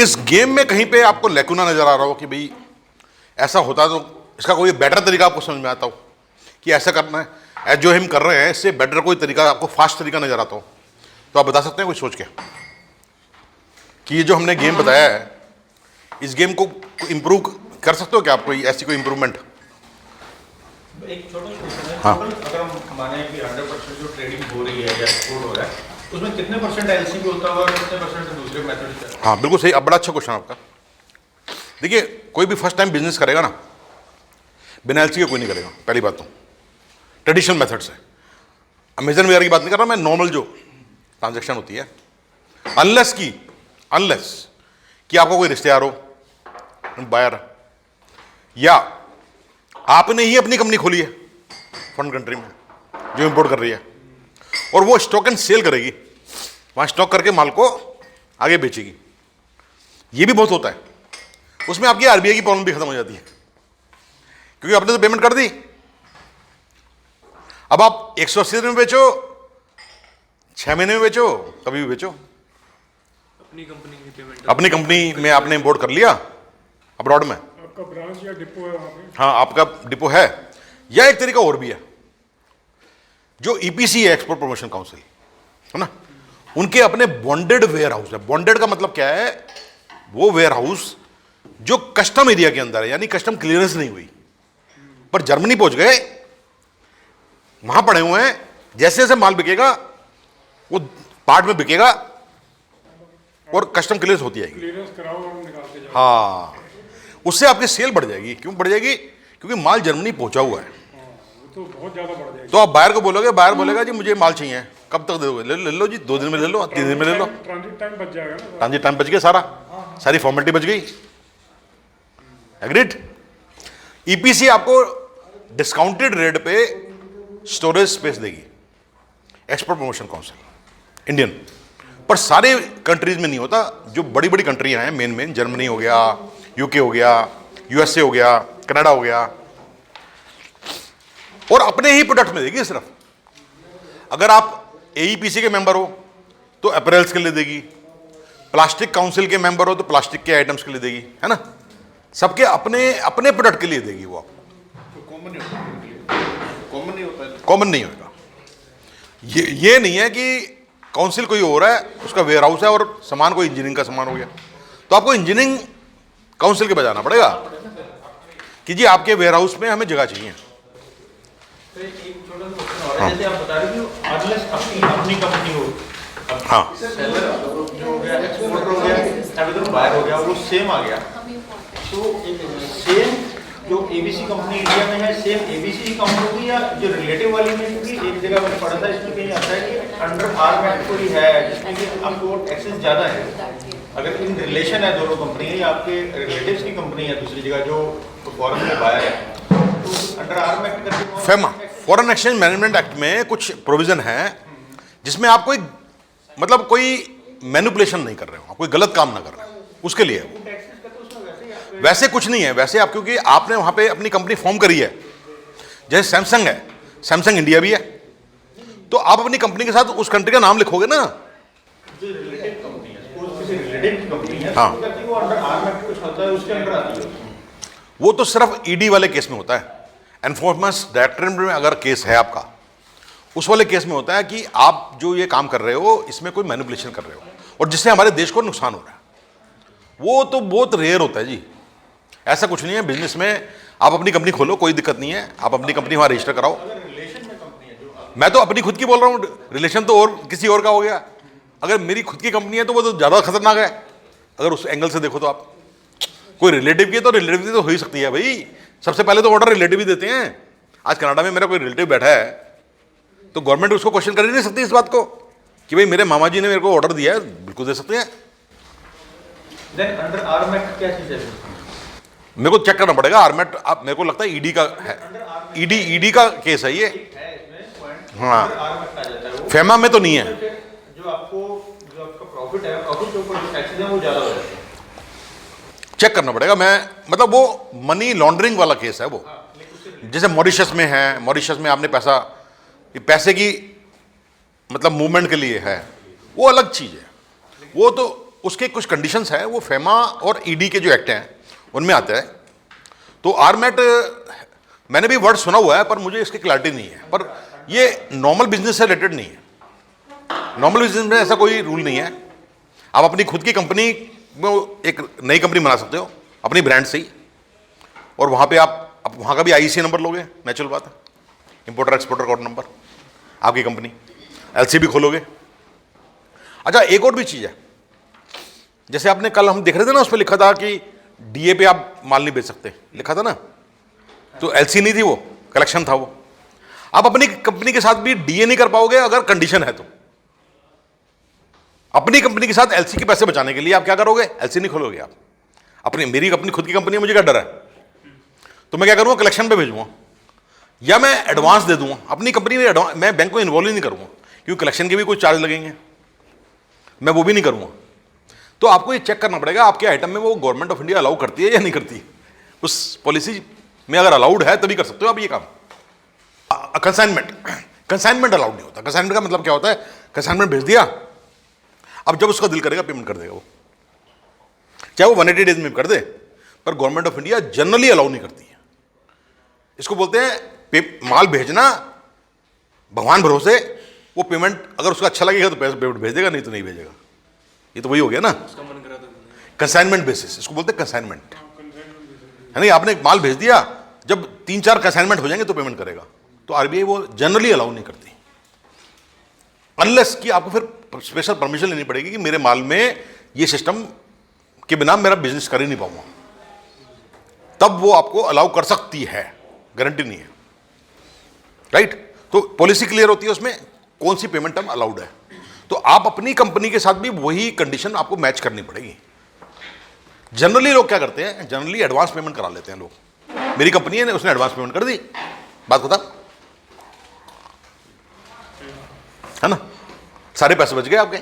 इस गेम में कहीं पे आपको लैकुना नजर आ रहा हो कि भाई ऐसा होता तो इसका कोई बेटर तरीका आपको समझ में आता हो कि ऐसा करना है, जो हम कर रहे हैं इससे बेटर कोई तरीका आपको फास्ट तरीका नजर आता हो, तो आप बता सकते हैं कोई सोच के कि ये जो हमने गेम बताया है इस गेम को इम्प्रूव कर सकते हो क्या आप, कोई ऐसी कोई इम्प्रूवमेंट? एक छोटा क्वेश्चन है। हाँ। अगर हम माने कि 100% जो ट्रेडिंग हो रही है या एक्सपोर्ट हो रहा है उसमें कितने परसेंट एलसीबी होता है और कितने परसेंट दूसरे मेथड से? हाँ बिल्कुल सही, अब बड़ा अच्छा क्वेश्चन आपका। देखिए कोई भी फर्स्ट टाइम बिजनेस करेगा ना बिना एलसी के कोई नहीं करेगा, पहली बात तो ट्रेडिशनल मेथड से। अमेजन वगैरह की बात नहीं कर रहा मैं, नॉर्मल जो ट्रांजेक्शन होती है, अनलेस कि आपका कोई रिश्तेदार हो बायर, या आपने ही अपनी कंपनी खोली है फॉरेन कंट्री में जो इंपोर्ट कर रही है और वो स्टॉक एंड सेल करेगी, वहां स्टॉक करके माल को आगे बेचेगी, ये भी बहुत होता है। उसमें आपकी आरबीआई की प्रॉब्लम भी खत्म हो जाती है क्योंकि आपने तो पेमेंट कर दी। अब आप 180 दिन में बेचो, 6 महीने में बेचो, कभी भी बेचो, अपनी कंपनी में आपने इंपोर्ट कर लिया अब्रॉड में, आपका ब्रांच या डिपो है वहाँ पे? हाँ आपका डिपो है। या एक तरीका और भी है, जो ईपीसी है एक्सपोर्ट प्रमोशन काउंसिल है ना, उनके अपने बॉन्डेड वेयर हाउस है। बॉन्डेड का मतलब क्या है? वो वेयर हाउस जो कस्टम एरिया के अंदर है, यानी कस्टम क्लियरेंस नहीं हुई पर जर्मनी पहुंच गए, वहां पड़े हुए हैं, जैसे जैसे माल बिकेगा वो पार्ट में बिकेगा और कस्टम क्लियरेंस होती जाएगी। क्लियरेंस कराओ और निकालते जाओ। हाँ, उससे आपकी सेल बढ़ जाएगी। क्यों बढ़ जाएगी? क्योंकि माल जर्मनी पहुंचा हुआ है। वो तो बहुत ज्यादा बढ़ जाएगा। तो आप बायर को बोलोगे, बायर बोलेगा जी मुझे माल चाहिए, कब तक दोगे? ले लो जी, 2 दिन में ले लो, 3 दिन में ले लो। ट्रांजिट टाइम बच जाएगा ना। ट्रांजिट टाइम बच गया, सारी फॉर्मेलिटी बच गई। एग्रीड? ईपीसी आपको डिस्काउंटेड रेट पे स्टोरेज स्पेस देगी, एक्सपोर्ट प्रमोशन काउंसिल इंडियन, पर सारे कंट्रीज में नहीं होता। जो बड़ी बड़ी कंट्रियां हैं मेन जर्मनी हो गया, यूके हो गया, यूएसए हो गया, कनाडा हो गया, और अपने ही प्रोडक्ट में देगी सिर्फ। अगर आप एईपीसी के मेंबर हो तो अपरेल्स के लिए देगी, प्लास्टिक काउंसिल के मेंबर हो तो प्लास्टिक के आइटम्स के लिए देगी, है ना, सबके अपने अपने प्रोडक्ट के लिए देगी वो आपको। कॉमन नहीं होगा। ये नहीं है कि काउंसिल कोई और है, उसका वेयर हाउस है और सामान कोई इंजीनियरिंग का सामान हो गया, तो आपको इंजीनियरिंग काउंसिल के बजाना पड़ेगा कि जी आपके वेयर हाउस में हमें जगह चाहिए। तो एक छोटा सा क्वेश्चन और है, जैसे आप बता रहे हो अनलेस अपनी कंपनी हो, हाँ, सेलर जो हो गया, एक्सपोर्टर हो गया, या बायर हो गया, वो सेम आ गया, तो सेम जो एबीसी कंपनी इंडिया में है सेम एबीसी काउंट होगी या जो रिलेटिव वाली में? क्योंकि एक जगह मैंने पढ़ा था इसमें कहीं आता है कि अंडर आरमैट कोई है जिसमें कि आपको एक्सेस ज़्यादा है, अगर इन रिलेशन है दोनों कंपनी है या आपके रिलेटिव्स की कंपनी है दूसरी जगह जो फॉरेन में बायर है, तो अंडर आरमैट करके FEMA foreign exchange management act में कुछ प्रोविजन है जिसमें आप कोई मतलब कोई मैनिपुलेशन नहीं कर रहे हो, आप कोई गलत काम ना कर रहे हो, उसके लिए वैसे कुछ नहीं है। वैसे आप क्योंकि आपने वहां पे अपनी कंपनी फॉर्म करी है, जैसे सैमसंग है, सैमसंग इंडिया भी है, तो आप अपनी कंपनी के साथ उस कंट्री का नाम लिखोगे ना। हाँ, वो तो सिर्फ ईडी वाले केस में होता है, एनफोर्समेंट डायरेक्टरेट में अगर केस है आपका, उस वाले केस में होता है कि आप जो ये काम कर रहे हो इसमें कोई मैनिपुलेशन कर रहे हो और जिससे हमारे देश को नुकसान हो रहा है। वो तो बहुत रेयर होता है जी, ऐसा कुछ नहीं है। बिजनेस में आप अपनी कंपनी खोलो, कोई दिक्कत नहीं है, आप अपनी कंपनी वहां रजिस्टर कराओ। मैं तो अपनी खुद की बोल रहा हूँ, रिलेशन तो और किसी और का हो गया। अगर मेरी खुद की कंपनी है तो वो तो ज़्यादा खतरनाक है, अगर उस एंगल से देखो तो। आप कोई रिलेटिव की, तो रिलेटिव तो हो ही सकती है भाई, सबसे पहले तो ऑर्डर रिलेटिव ही देते हैं। आज कनाडा में मेरा कोई रिलेटिव बैठा है तो गवर्नमेंट उसको क्वेश्चन कर ही नहीं सकती इस बात को कि भाई मेरे मामा जी ने मेरे को ऑर्डर दिया है, बिल्कुल दे सकते हैं। देन अंडर आरमैट क्या चीज़ है? मेरे को चेक करना पड़ेगा आरमैट, आप मेरे को लगता है ईडी का है, ईडी का केस है ये। हाँ, फेमा में तो नहीं है। जो आपका प्रॉफिट है, प्रॉफिट के ऊपर जो टैक्सेस है वो ज़्यादा हो जाते हैं। चेक करना पड़ेगा, मैं मतलब वो मनी लॉन्ड्रिंग वाला केस है वो। जैसे मॉरिशस में है, मॉरिशस में आपने पैसे की मतलब मूवमेंट के लिए है, वो अलग चीज़ है। वो तो उसके कुछ कंडीशंस हैं, वो फेमा और ईडी के जो एक्ट हैं उनमें आता है। तो आरमेट मैंने भी वर्ड सुना हुआ है पर मुझे इसकी क्लैरिटी नहीं है, पर ये नॉर्मल बिजनेस से रिलेटेड नहीं है। नॉर्मल बिजनेस में ऐसा कोई रूल नहीं है। आप अपनी खुद की कंपनी में एक नई कंपनी बना सकते हो अपनी ब्रांड से ही, और वहाँ पे आप वहाँ का भी आईसी नंबर लोगे, नेचुरल बात है, इंपोर्टर एक्सपोर्टर कोड नंबर, आपकी कंपनी एलसी भी खोलोगे। अच्छा, एक और भी चीज़ है, जैसे आपने कल हम देख रहे थे ना, उस पर लिखा था कि डीए पे आप माल नहीं बेच सकते, लिखा था ना, तो एलसी नहीं थी, वो कलेक्शन था। वो आप अपनी कंपनी के साथ भी डीए नहीं कर पाओगे अगर कंडीशन है तो। अपनी कंपनी के साथ एलसी के पैसे बचाने के लिए आप क्या करोगे, एलसी नहीं खोलोगे आप। मेरी अपनी खुद की कंपनी है, मुझे क्या डर है, तो मैं क्या करूँगा, कलेक्शन पे भेजूँगा या मैं एडवांस दे दूँगा अपनी कंपनी में। एडवांस मैं बैंक को इन्वॉल्व ही नहीं करूँगा, क्योंकि कलेक्शन के भी कुछ चार्ज लगेंगे, मैं वो भी नहीं करूँगा। तो आपको ये चेक करना पड़ेगा आपके आइटम में वो गवर्नमेंट ऑफ इंडिया अलाउ करती है या नहीं करती है। उस पॉलिसी में अगर अलाउड है तभी कर सकते हो आप ये काम। कंसाइनमेंट अलाउड नहीं होता। कंसाइनमेंट का मतलब क्या होता है, कंसाइनमेंट भेज दिया, अब जब उसका दिल करेगा पेमेंट कर देगा वो, चाहे वो 180 डेज में कर दे, पर government of India generally allow नहीं करती है। इसको बोलते हैं माल भेजना भगवान भरोसे, वो पेमेंट अगर उसका अच्छा लगेगा तो पैसे पेमेंट भेज देगा, नहीं तो नहीं भेजेगा। ये तो वही हो गया ना, कंसाइनमेंट बेसिस, इसको बोलते हैं कंसाइनमेंट, है नहीं। आपने माल भेज दिया, जब 3-4 कंसाइनमेंट हो जाएंगे तो पेमेंट करेगा। तो आरबीआई वो जनरली अलाउ नहीं करती, अनलेस कि आपको फिर स्पेशल परमिशन लेनी पड़ेगी कि मेरे माल में ये सिस्टम के बिना मेरा बिजनेस कर ही नहीं पाऊंगा, तब वो आपको अलाउ कर सकती है, गारंटी नहीं है, राइट। तो पॉलिसी क्लियर होती है उसमें कौन सी पेमेंट टर्म अलाउड है। तो आप अपनी कंपनी के साथ भी वही कंडीशन आपको मैच करनी पड़ेगी। जनरली लोग क्या करते हैं, जनरली एडवांस पेमेंट करा लेते हैं लोग। मेरी कंपनी है, उसने एडवांस पेमेंट कर दी, बात खत्म, है ना, सारे पैसे बच गए आपके।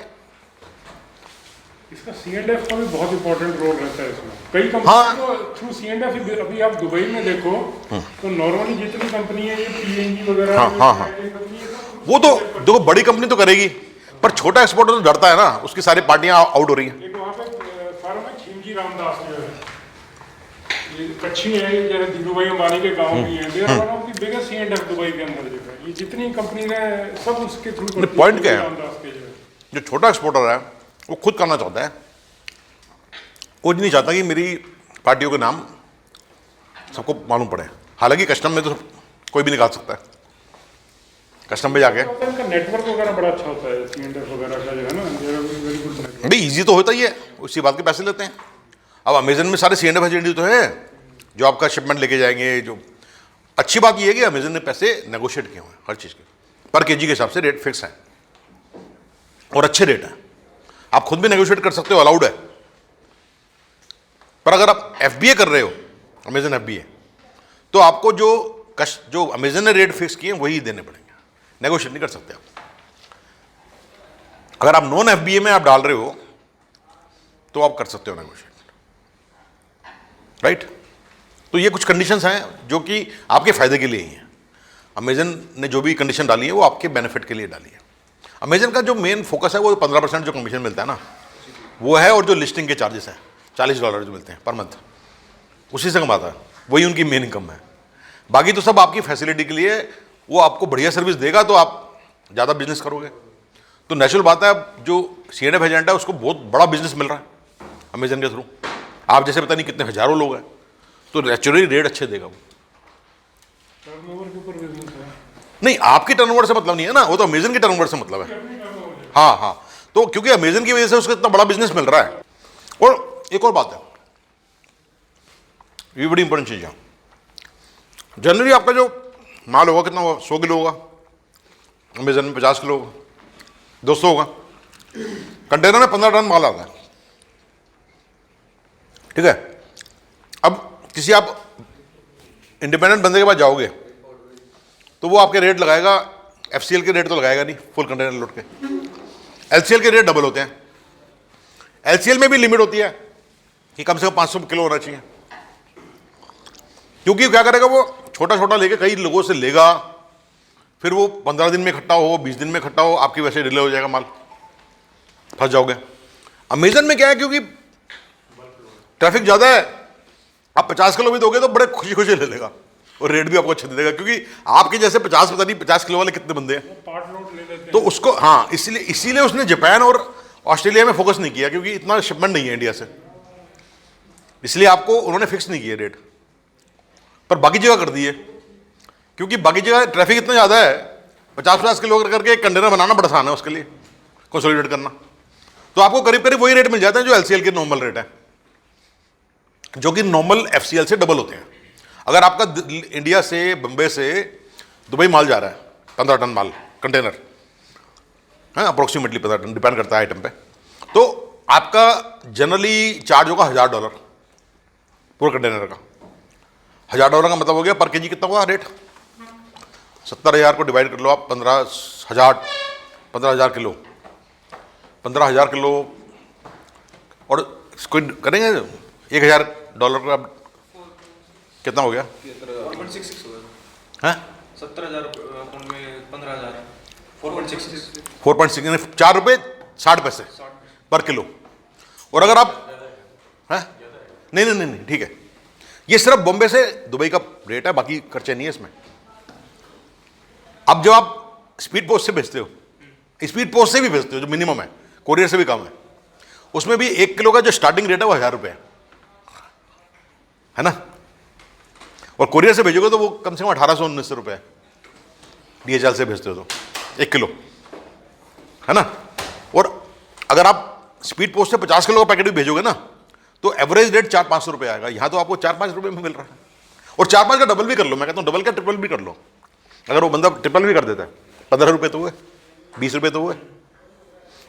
इसका C&F का भी बहुत इंपॉर्टेंट रोल रहता है इसमें। कई कंपनी तो थ्रू C&F, अभी आप दुबई में देखो तो नॉर्मली जितनी कंपनी है ये PNG वगैरह, हाँ, वो तो देखो बड़ी कंपनी तो करेगी, पर छोटा एक्सपोर्टर तो डरता है ना, उसकी सारी पार्टियां आउट हो रही हैं। एक वहाँ पे फार्म है खिमजी रामदास जो है, ये कच्छी है, जो धीरूभाई अंबानी के गांव की है, they are one of the biggest C&F Dubai के अंदर जो है। ये जितनी कंपनी है सब उसके थ्रू करती है। पॉइंट क्या है, रामदास के जो छोटा एक्सपोर्टर है वो खुद करना चाहता है, कुछ नहीं चाहता कि मेरी पार्टियों के नाम सबको मालूम पड़े। हालांकि कस्टम में तो कोई भी निकाल सकता है, कस्टम पे जाके। इनका नेटवर्क वगैरह बड़ा अच्छा होता है C&F वगैरह का जो है ना, वेरी गुड नेटवर्क। भाई ईजी तो होता ही है, उसी बात के पैसे लेते हैं। अब अमेजन में सारे C&F एजेंट तो है जो आपका शिपमेंट लेके जाएंगे। जो अच्छी बात यह है कि अमेजन ने पैसे नेगोशिएट किए हुए हैं हर चीज़ के, पर केजी के हिसाब से रेट फिक्स है और अच्छे रेट हैं। आप खुद भी नेगोशिएट कर सकते हो, अलाउड है। पर अगर आप FBA कर रहे हो, अमेजन FBA, तो आपको जो अमेजन ने रेट फिक्स किए हैं वही देने पड़ेंगे, नेगोशिएट नहीं कर सकते आप। अगर आप नॉन FBA में आप डाल रहे हो तो आप कर सकते हो नेगोशिएट, राइट। तो ये कुछ कंडीशंस हैं जो कि आपके फायदे के लिए ही हैं। अमेजन ने जो भी कंडीशन डाली है वो आपके बेनिफिट के लिए डाली है। अमेजन का जो मेन फोकस है वो 15% जो कमीशन मिलता है ना वो है, और जो लिस्टिंग के चार्जेस हैं $40 जो मिलते हैं पर मंथ, उसी से कमाता है, वही उनकी मेन इनकम है। बाकी तो सब आपकी फैसिलिटी के लिए, वो आपको बढ़िया सर्विस देगा तो आप ज़्यादा बिजनेस करोगे। तो नेचुरल बात है, जो C&F एजेंट है उसको बहुत बड़ा बिजनेस मिल रहा है अमेजन के थ्रू। आप जैसे पता नहीं कितने हजारों लोग हैं, तो नेचुरली रेट अच्छे देगा वो। टर्नओवर के ऊपर बिजनेस है नहीं, आपकी टर्नओवर से मतलब नहीं है ना, वो तो अमेजन की टर्नओवर से मतलब है। हाँ, तो क्योंकि अमेजन की वजह से उसको इतना बड़ा बिजनेस मिल रहा है। और एक और बात है, ये बड़ी इंपॉर्टेंट चीज़ है। जनरली आपका जो माल होगा कितना होगा, 100 किलो होगा, अमेजन में 50 किलो होगा, 200 होगा। कंटेनर में 15 टन माल आता है, ठीक है। अब किसी आप इंडिपेंडेंट बंदे के पास जाओगे तो वो आपके रेट लगाएगा, FCL के रेट तो लगाएगा नहीं फुल कंटेनर लोड के, LCL के रेट डबल होते हैं। LCL में भी लिमिट होती है कि कम से कम 500 किलो होना चाहिए, क्योंकि क्या करेगा वो छोटा छोटा लेके कई लोगों से लेगा, फिर वो 15 दिन में इकट्ठा हो, 20 दिन में इकट्ठा हो, आपकी वैसे डिले हो जाएगा, माल फंस जाओगे। अमेजन में क्या है, क्योंकि ट्रैफिक ज़्यादा है, आप 50 किलो भी दोगे तो बड़े खुशी खुशी ले लेगा और रेट भी आपको अच्छा दे देगा, क्योंकि आपके जैसे 50 किलो वाले कितने बंदे हैं, पार्ट लोड ले लेते तो उसको, हाँ, इसीलिए उसने जापान और ऑस्ट्रेलिया में फोकस नहीं किया, क्योंकि इतना शिपमेंट नहीं है इंडिया से, इसलिए आपको उन्होंने फिक्स नहीं किए रेट, पर बाकी जगह कर दिए, क्योंकि बाकी जगह ट्रैफिक इतना ज़्यादा है, 50 किलो करके एक कंटेनर बनाना बड़ा आसान है उसके लिए, कंसोलिडेट करना, तो आपको करीब करीब वही रेट मिल जाते हैं जो LCL के नॉर्मल रेट है, जो कि नॉर्मल FCL से डबल होते हैं। अगर आपका इंडिया से, बम्बे से दुबई माल जा रहा है, 15 टन माल कंटेनर, हाँ, अप्रोक्सीमेटली 15 टन, डिपेंड करता है आइटम पे, तो आपका जनरली चार्ज होगा $1000 पूरे कंटेनर का। $1000 का मतलब हो गया पर केजी कितना हुआ रेट, 70,000 को डिवाइड कर लो आप, 15,000 किलो, 15,000 किलो, और इसको करेंगे $1,000 का कितना हो गया, 4.66 होगा। हैं, 70,000 में 15,000, 4.66 4.6 यानी ₹4.60 पर किलो। और अगर आप, हैं, नहीं ठीक है, ये सिर्फ बॉम्बे से दुबई का रेट है, बाकी खर्चे नहीं है इसमें। अब जब आप स्पीड पोस्ट से भेजते हो, स्पीड पोस्ट से भी भेजते हो जो मिनिमम है, कोरियर से भी कम है, उसमें भी 1 किलो का जो स्टार्टिंग रेट है वो ₹1000 है ना, और कोरियर से भेजोगे तो वो कम से कम 1800-1900 रुपये है, DHL से भेजते हो तो 1 किलो, है ना। और अगर आप स्पीड पोस्ट से 50 किलो का पैकेट भी भेजोगे ना, तो एवरेज रेट 400-500 रुपये आएगा, यहाँ तो आपको 4-5 रुपये में मिल रहा है, और 4-5 का डबल भी कर लो, मैं कहता हूँ डबल का ट्रिपल भी कर लो, अगर वो बंदा ट्रिपल भी कर देता है, 15 रुपये तो हुए, 20 रुपये तो हुए,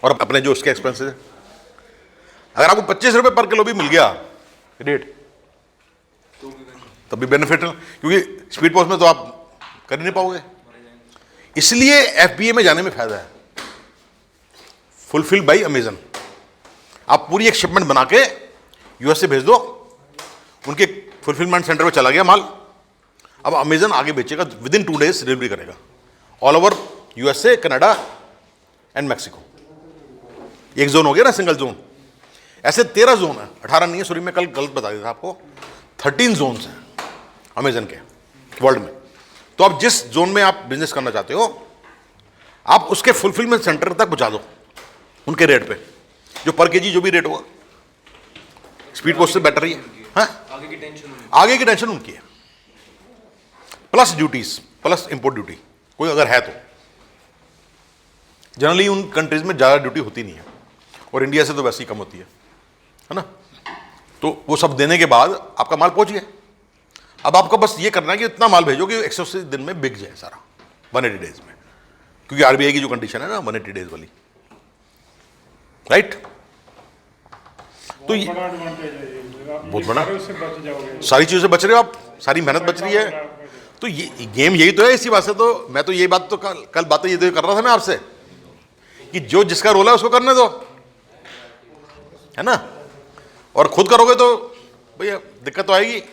और अपने जो उसके एक्सपेंसेस है, अगर आपको 25 रुपये पर किलो भी मिल गया रेट, तब भी बेनिफिट है, क्योंकि स्पीड पोस्ट में तो आप कर ही नहीं पाओगे, इसलिए FBA में जाने में फायदा है। फुलफिल्ड बाई अमेजन, आप पूरी एक शिपमेंट बना के US से भेज दो, उनके फुलफिलमेंट सेंटर में चला गया माल, अब अमेजन आगे बेचेगा, विद इन 2 days डिलीवरी करेगा all over USA, Canada and Mexico. एक जोन हो गया ना, सिंगल जोन, ऐसे 13 जोन है, 18 नहीं है, सॉरी मैं कल गलत बता दिया था आपको, 13 जोन्स हैं अमेजन के वर्ल्ड में। तो आप जिस जोन में आप बिजनेस करना चाहते हो, आप उसके फुलफिलमेंट सेंटर तक पहुंचा दो उनके रेट पे, जो पर केजी जो भी रेट होगा, स्पीड पोस्ट से बेटर ही है, हाँ? आगे की टेंशन उनकी है, plus duties, plus import duty कोई अगर है तो, जनरली उन कंट्रीज में ज़्यादा ड्यूटी होती नहीं है, और इंडिया से तो वैसे ही कम होती है ना, तो वो सब देने के बाद आपका माल पहुंच गया। अब आपको बस ये करना है कि इतना माल भेजो कि 180 दिन में बिक जाए सारा, 180 डेज में, क्योंकि RBI की जो कंडीशन है ना 180 डेज वाली, राइट। तो ये बड़ा एडवांटेज है ये, आप बहुत ये बड़ा। सारे उससे बच जाओगे, सारी चीज़ों से बच रहे हो आप, सारी मेहनत बच रही है, तो ये गेम यही तो है। इसी बात से तो मैं तो ये बात तो कल बातें ये तो कर रहा था मैं आपसे, कि जो जिसका रोल है उसको करने दो, है ना, और खुद करोगे तो भैया दिक्कत तो आएगी,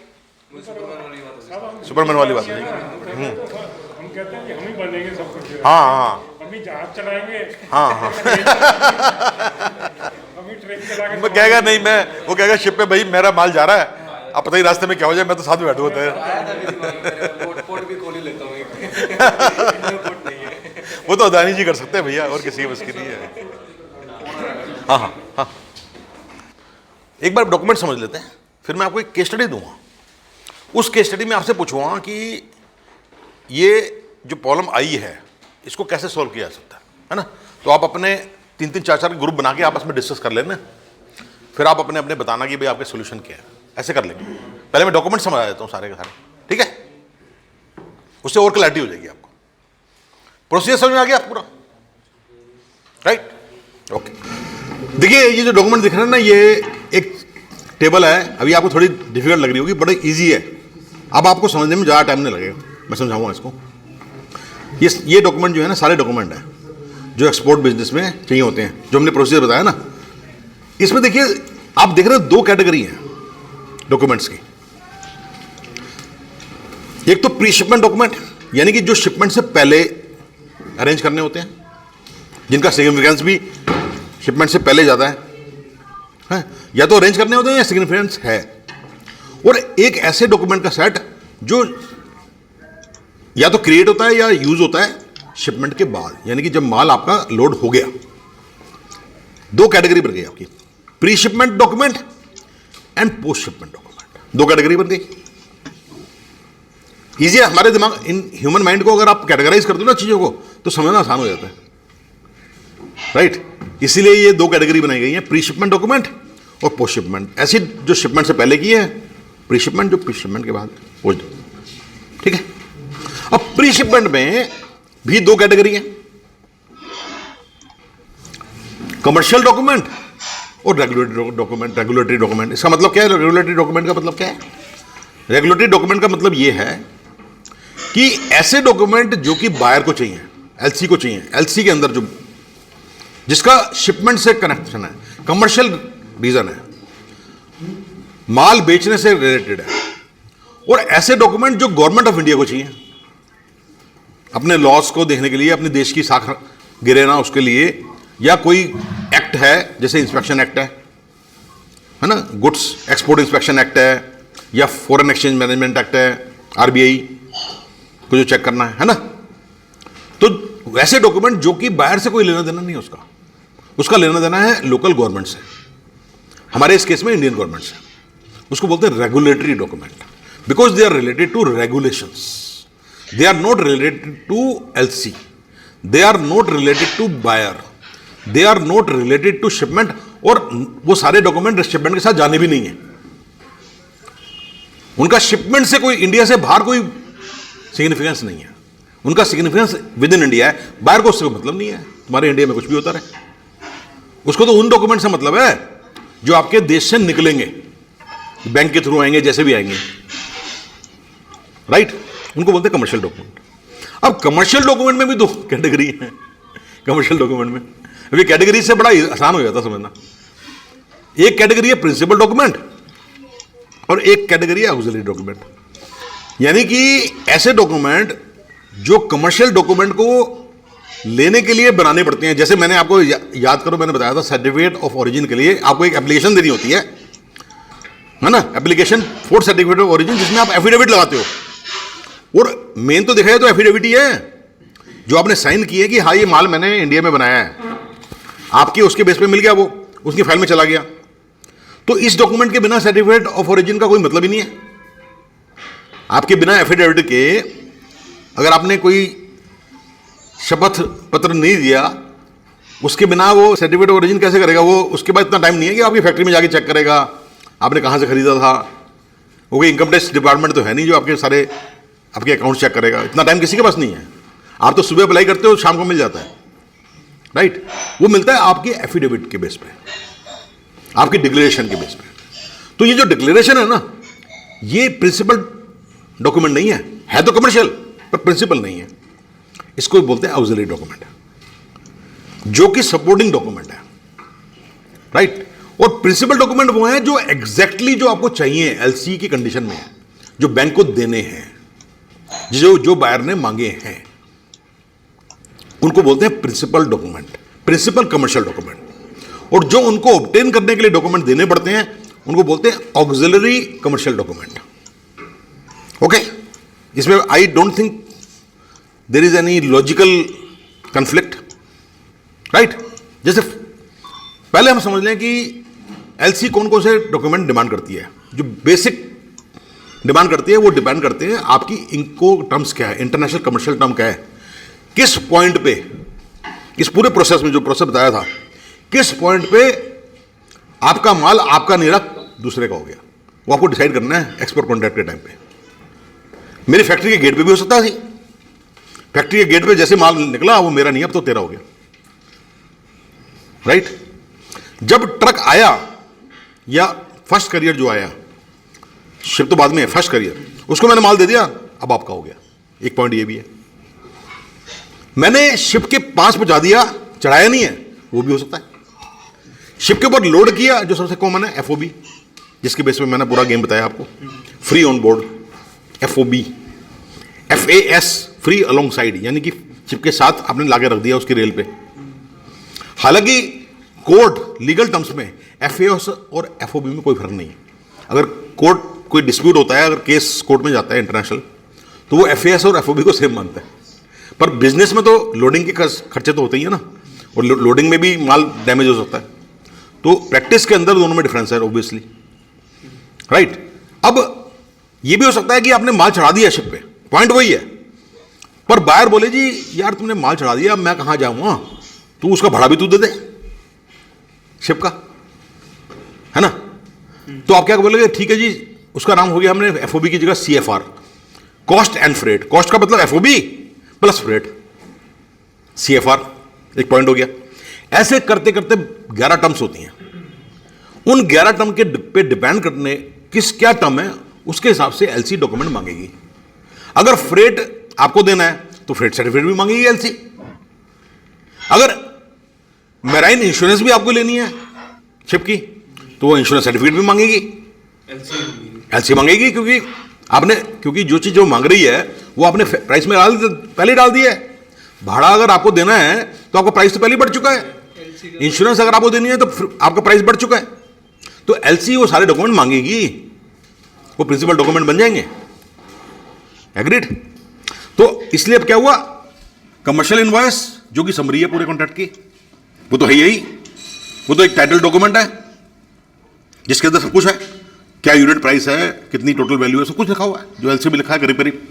सुपरमैन वाली बात है। हम कहते हैं कि हम ही बनेंगे सब कुछ, हाँ, हम ही जहाज चलाएंगे, हाँ, हम ही ट्रेन चला के, मैं कहेगा नहीं, मैं वो कहेगा शिप पे भाई मेरा माल जा रहा है, अब पता ही रास्ते में क्या हो जाए, मैं तो साथ में बैठू होता है। पोर्ट भी खोल ही लेता हूँ वो तो अदानी जी कर सकते हैं भैया, और किसी की बस की नहीं है। हाँ हाँ हाँ, एक बार डॉक्यूमेंट समझ लेते हैं, फिर मैं आपको एक केस स्टडी दूंगा, उस केस स्टडी में आपसे पूछूंगा कि ये जो प्रॉब्लम आई है इसको कैसे सॉल्व किया जा सकता है ना। तो आप अपने 3-3, 4-4 ग्रुप बना के आपस में डिस्कस कर लेना, फिर आप अपने अपने बताना कि भाई आपके सोल्यूशन क्या है, ऐसे कर लेंगे। पहले मैं डॉक्यूमेंट समझा देता हूँ सारे के सारे, ठीक है, उससे और क्लैरिटी हो जाएगी आपको। प्रोसीजर समझ में आ गया पूरा, राइट, ओके। देखिए ये जो डॉक्यूमेंट दिख रहा है ना, ये एक टेबल है, अभी आपको थोड़ी डिफिकल्ट लग रही होगी, बड़ा इजी है, अब आपको समझने में ज़्यादा टाइम नहीं लगेगा, मैं समझाऊंगा इसको। ये डॉक्यूमेंट जो है ना, सारे डॉक्यूमेंट हैं जो एक्सपोर्ट बिजनेस में चाहिए होते हैं, जो हमने प्रोसीजर बताया ना। इसमें देखिए आप देख रहे हो 2 कैटेगरी हैं डॉक्यूमेंट्स की। एक तो प्री शिपमेंट डॉक्यूमेंट, यानी कि जो शिपमेंट से पहले अरेंज करने होते हैं, जिनका सिग्निफिकेंस भी शिपमेंट से पहले ज़्यादा है, है, या तो अरेंज करने होते हैं या सिग्निफिकेंस है। और एक ऐसे डॉक्यूमेंट का सेट जो या तो क्रिएट होता है या यूज होता है शिपमेंट के बाद, यानी कि जब माल आपका लोड हो गया। दो कैटेगरी बन गई आपकी, pre shipment document and post shipment document, दो कैटेगरी बन गई। इजी है हमारे दिमाग, इन ह्यूमन माइंड को अगर आप कैटेगराइज कर दो ना चीजों को तो समझना आसान हो जाता है, राइट। इसीलिए ये दो कैटेगरी बनाई गई है, प्री शिपमेंट डॉक्यूमेंट और पोस्ट शिपमेंट। ऐसी जो शिपमेंट से पहले की है प्री शिपमेंट, जो प्री शिपमेंट के बाद पोस्ट, ठीक है। अब प्री शिपमेंट में भी दो कैटेगरी है, कमर्शियल डॉक्यूमेंट और रेगुलेटरी डॉक्यूमेंट। रेगुलेटरी डॉक्यूमेंट इसका मतलब क्या है? रेगुलेटरी डॉक्यूमेंट का मतलब क्या है? रेगुलेटरी डॉक्यूमेंट का मतलब यह है कि ऐसे डॉक्यूमेंट जो कि बायर को चाहिए, एलसी को चाहिए, एलसी के अंदर जो जिसका शिपमेंट से कनेक्शन है, कमर्शियल रीजन है, माल बेचने से रिलेटेड है, और ऐसे डॉक्यूमेंट जो गवर्नमेंट ऑफ इंडिया को चाहिए अपने लॉस को देखने के लिए, अपने देश की साख गिरे ना उसके लिए, या कोई एक्ट है जैसे इंस्पेक्शन एक्ट है ना, गुड्स एक्सपोर्ट इंस्पेक्शन एक्ट है, या फॉरेन एक्सचेंज मैनेजमेंट एक्ट है, आरबीआई को जो चेक करना है ना। तो वैसे डॉक्यूमेंट जो कि बाहर से कोई लेना देना नहीं है, उसका लेना देना है लोकल गवर्नमेंट से, हमारे इस केस में इंडियन गवर्नमेंट से, उसको बोलते हैं regulatory document, because they are related to regulations, they are not related to LC, they are not related to buyer, they are not related to shipment, और वो सारे डॉक्यूमेंट शिपमेंट के साथ जाने भी नहीं है। उनका शिपमेंट से कोई, इंडिया से बाहर कोई सिग्निफिकेंस नहीं है, उनका सिग्निफिकेंस विद इन इंडिया है, बाहर को उससे कोई मतलब नहीं है। तुम्हारे इंडिया में कुछ भी होता रहे, उसको तो उन डॉक्यूमेंट से मतलब है जो आपके देश से निकलेंगे, बैंक के थ्रू आएंगे, जैसे भी आएंगे, राइट, उनको बोलते हैं कमर्शियल डॉक्यूमेंट। अब कमर्शियल डॉक्यूमेंट में भी दो कैटेगरी है। कमर्शियल डॉक्यूमेंट में अभी कैटेगरी से बड़ा आसान हो जाता समझना। एक कैटेगरी है प्रिंसिपल डॉक्यूमेंट और एक कैटेगरी है ऑक्सिलरी डॉक्यूमेंट, यानी कि ऐसे डॉक्यूमेंट जो कमर्शियल डॉक्यूमेंट को लेने के लिए बनाने पड़ते हैं। जैसे मैंने आपको याद करो, मैंने बताया था सर्टिफिकेट ऑफ ओरिजिन के लिए आपको एक एप्लीकेशन देनी होती है ना, application for certificate of origin, जिसमें आप एफिडेविट लगाते हो, और मेन तो देखा जाए तो एफिडेविट ही है जो आपने साइन किए कि हाँ ये माल मैंने इंडिया में बनाया है, आपके उसके बेस पे मिल गया, वो उसकी फाइल में चला गया। तो इस डॉक्यूमेंट के बिना सर्टिफिकेट ऑफ ओरिजिन का कोई मतलब ही नहीं है। आपके बिना एफिडेविट के अगर आपने कोई शपथ पत्र नहीं दिया, उसके बिना वो सर्टिफिकेट ऑफ ओरिजिन कैसे करेगा? वो उसके बाद इतना टाइम नहीं है कि आपकी फैक्ट्री में जाके चेक करेगा आपने कहाँ से खरीदा था। वो कोई इनकम टैक्स डिपार्टमेंट तो है नहीं जो आपके सारे आपके अकाउंट चेक करेगा, इतना टाइम किसी के पास नहीं है। आप तो सुबह अप्लाई करते हो, शाम को मिल जाता है, राइट। वो मिलता है आपके एफिडेविट के बेस पे, आपकी डिक्लेरेशन के बेस पे। तो ये जो डिक्लेरेशन है ना, ये प्रिंसिपल डॉक्यूमेंट नहीं है तो कमर्शियल पर प्रिंसिपल नहीं है। इसको बोलते हैं ऑक्सिलरी डॉक्यूमेंट, जो कि सपोर्टिंग डॉक्यूमेंट है, राइट। और प्रिंसिपल डॉक्यूमेंट वो है जो एग्जैक्टली जो आपको चाहिए एलसी की कंडीशन में है, जो बैंक को देने हैं, जो बायर ने मांगे हैं, उनको बोलते हैं principal document, principal commercial document. और जो उनको ऑब्टेन करने के लिए डॉक्यूमेंट देने पड़ते हैं उनको बोलते हैं ऑक्सिलरी कमर्शियल डॉक्यूमेंट। ओके, इसमें I don't think there is any logical conflict, right. जैसे पहले हम समझ लें कि एलसी कौन कौन से डॉक्यूमेंट डिमांड करती है। जो बेसिक डिमांड करती है वो डिपेंड करते हैं आपकी इनको टर्म्स क्या है, इंटरनेशनल कमर्शियल टर्म क्या है, किस पॉइंट पे, इस पूरे प्रोसेस में जो प्रोसेस बताया था, किस पॉइंट पे आपका माल आपका नहीं रहा दूसरे का हो गया, वो आपको डिसाइड करना है एक्सपोर्ट कॉन्ट्रैक्ट के टाइम पे। मेरी फैक्ट्री के गेट पे भी हो सकता है, फैक्ट्री के गेट पे जैसे माल निकला वो मेरा नहीं अब तो तेरा हो गया, राइट। जब ट्रक आया या फर्स्ट करियर जो आया, शिप तो बाद में है, फर्स्ट करियर, उसको मैंने माल दे दिया, अब आपका हो गया। एक पॉइंट ये भी है, मैंने शिप के पास पहुंचा दिया, चढ़ाया नहीं है, वो भी हो सकता है। शिप के ऊपर लोड किया, जो सबसे कॉमन है एफओबी, जिसके बेस पे मैंने पूरा गेम बताया आपको, free on board, FOB, FAS free alongside, यानी कि शिप के साथ आपने लाके रख दिया उसकी रेल पे। हालांकि कोर्ट लीगल टर्म्स में एफएओ और एफओबी में कोई फर्क नहीं है। अगर कोर्ट कोई डिस्प्यूट होता है, अगर केस कोर्ट में जाता है इंटरनेशनल, तो वो एफएएस और एफओबी को सेम मानता है। पर बिजनेस में तो लोडिंग के खर्चे तो होते ही है ना, और लोडिंग में भी माल डैमेज हो सकता है। तो प्रैक्टिस के अंदर दोनों में डिफरेंस है ऑब्वियसली, राइट। अब ये भी हो सकता है कि आपने माल चढ़ा दिया शिप पे, पॉइंट वही है, पर बायर बोले जी यार तुमने माल चढ़ा दिया, अब मैं कहां जाऊंगा, तू उसका भाड़ा भी तू दे दे शिप का, है ना। तो आप क्या बोलोगे, ठीक है जी, उसका नाम हो गया हमने एफओबी की जगह CFR, cost and freight. Cost का मतलब एफओबी प्लस फ्रेट, सीएफआर एक पॉइंट हो गया। ऐसे करते करते 11 टर्म्स होती हैं। उन 11 टर्म के पे डिपेंड करने किस क्या टर्म है, उसके हिसाब से एलसी डॉक्यूमेंट मांगेगी। अगर फ्रेट आपको देना है तो फ्रेट सर्टिफिकेट भी मांगेगी एलसी। अगर मैराइन इंश्योरेंस भी आपको लेनी है शिप की, तो वो इंश्योरेंस सर्टिफिकेट भी मांगेगी, एलसी मांगेगी, क्योंकि जो चीज जो मांग रही है वो आपने प्राइस में पहले डाल दिया है। भाड़ा अगर आपको देना है तो आपका प्राइस तो पहले बढ़ चुका है, इंश्योरेंस अगर आपको देनी है तो आपका प्राइस बढ़ चुका है। तो एलसी वो सारे डॉक्यूमेंट मांगेगी, वो प्रिंसिपल डॉक्यूमेंट बन जाएंगे, एग्रीड। तो इसलिए अब क्या हुआ, कमर्शियल इनवॉइस जो कि समरी है पूरे कॉन्ट्रैक्ट की, वो तो है यही, वो तो एक टाइटल डॉक्यूमेंट है जिसके अंदर सब कुछ है, क्या यूनिट प्राइस है, कितनी टोटल वैल्यू है, सब कुछ लिखा हुआ है, जो एलसी में लिखा है करीब करीब।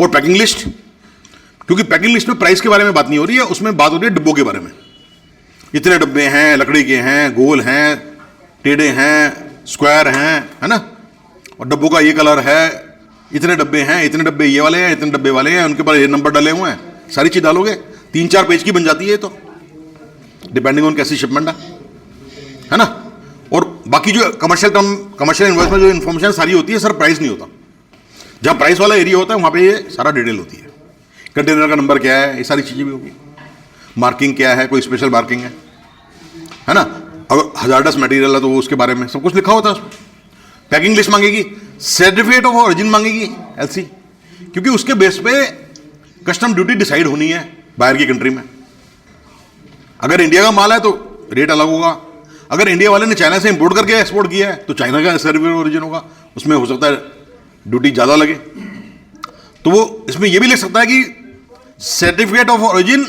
और पैकिंग लिस्ट, क्योंकि पैकिंग लिस्ट में प्राइस के बारे में बात नहीं हो रही है, उसमें बात हो रही है डिब्बों के बारे में। इतने डब्बे हैं, लकड़ी के हैं, गोल हैं, टेढ़े हैं, स्क्वायर हैं, है ना, और डब्बों का ये कलर है, इतने डब्बे हैं, इतने डब्बे ये वाले हैं, इतने डब्बे वाले हैं, उनके पास ये नंबर डले हुए हैं, सारी चीज डालोगे 3-4 पेज की बन जाती है, तो डिपेंडिंग ऑन कैसी शिपमेंट है ना। और बाकी जो कमर्शियल इनवॉइस में जो इन्फॉर्मेशन सारी होती है, सर प्राइस नहीं होता। जहाँ प्राइस वाला एरिया होता है वहाँ पे ये सारा डिटेल होती है, कंटेनर का नंबर क्या है, ये सारी चीज़ें भी होगी, मार्किंग क्या है, कोई स्पेशल मार्किंग है ना, अगर हजार्डस मटेरियल है तो वो उसके बारे में सब कुछ लिखा होता है उसमें। पैकिंग लिस्ट मांगेगी, सर्टिफिकेट ऑफ ओरिजिन मांगेगी एलसी, क्योंकि उसके बेस पे कस्टम ड्यूटी डिसाइड होनी है बाहर की कंट्री में। अगर इंडिया का माल है तो रेट अलग होगा, अगर इंडिया वाले ने चाइना से इंपोर्ट करके एक्सपोर्ट किया है तो चाइना का सर्टिफिकेट ऑफ ओरिजिन होगा, उसमें हो सकता है ड्यूटी ज़्यादा लगे। तो वो इसमें यह भी लिख सकता है कि certificate of origin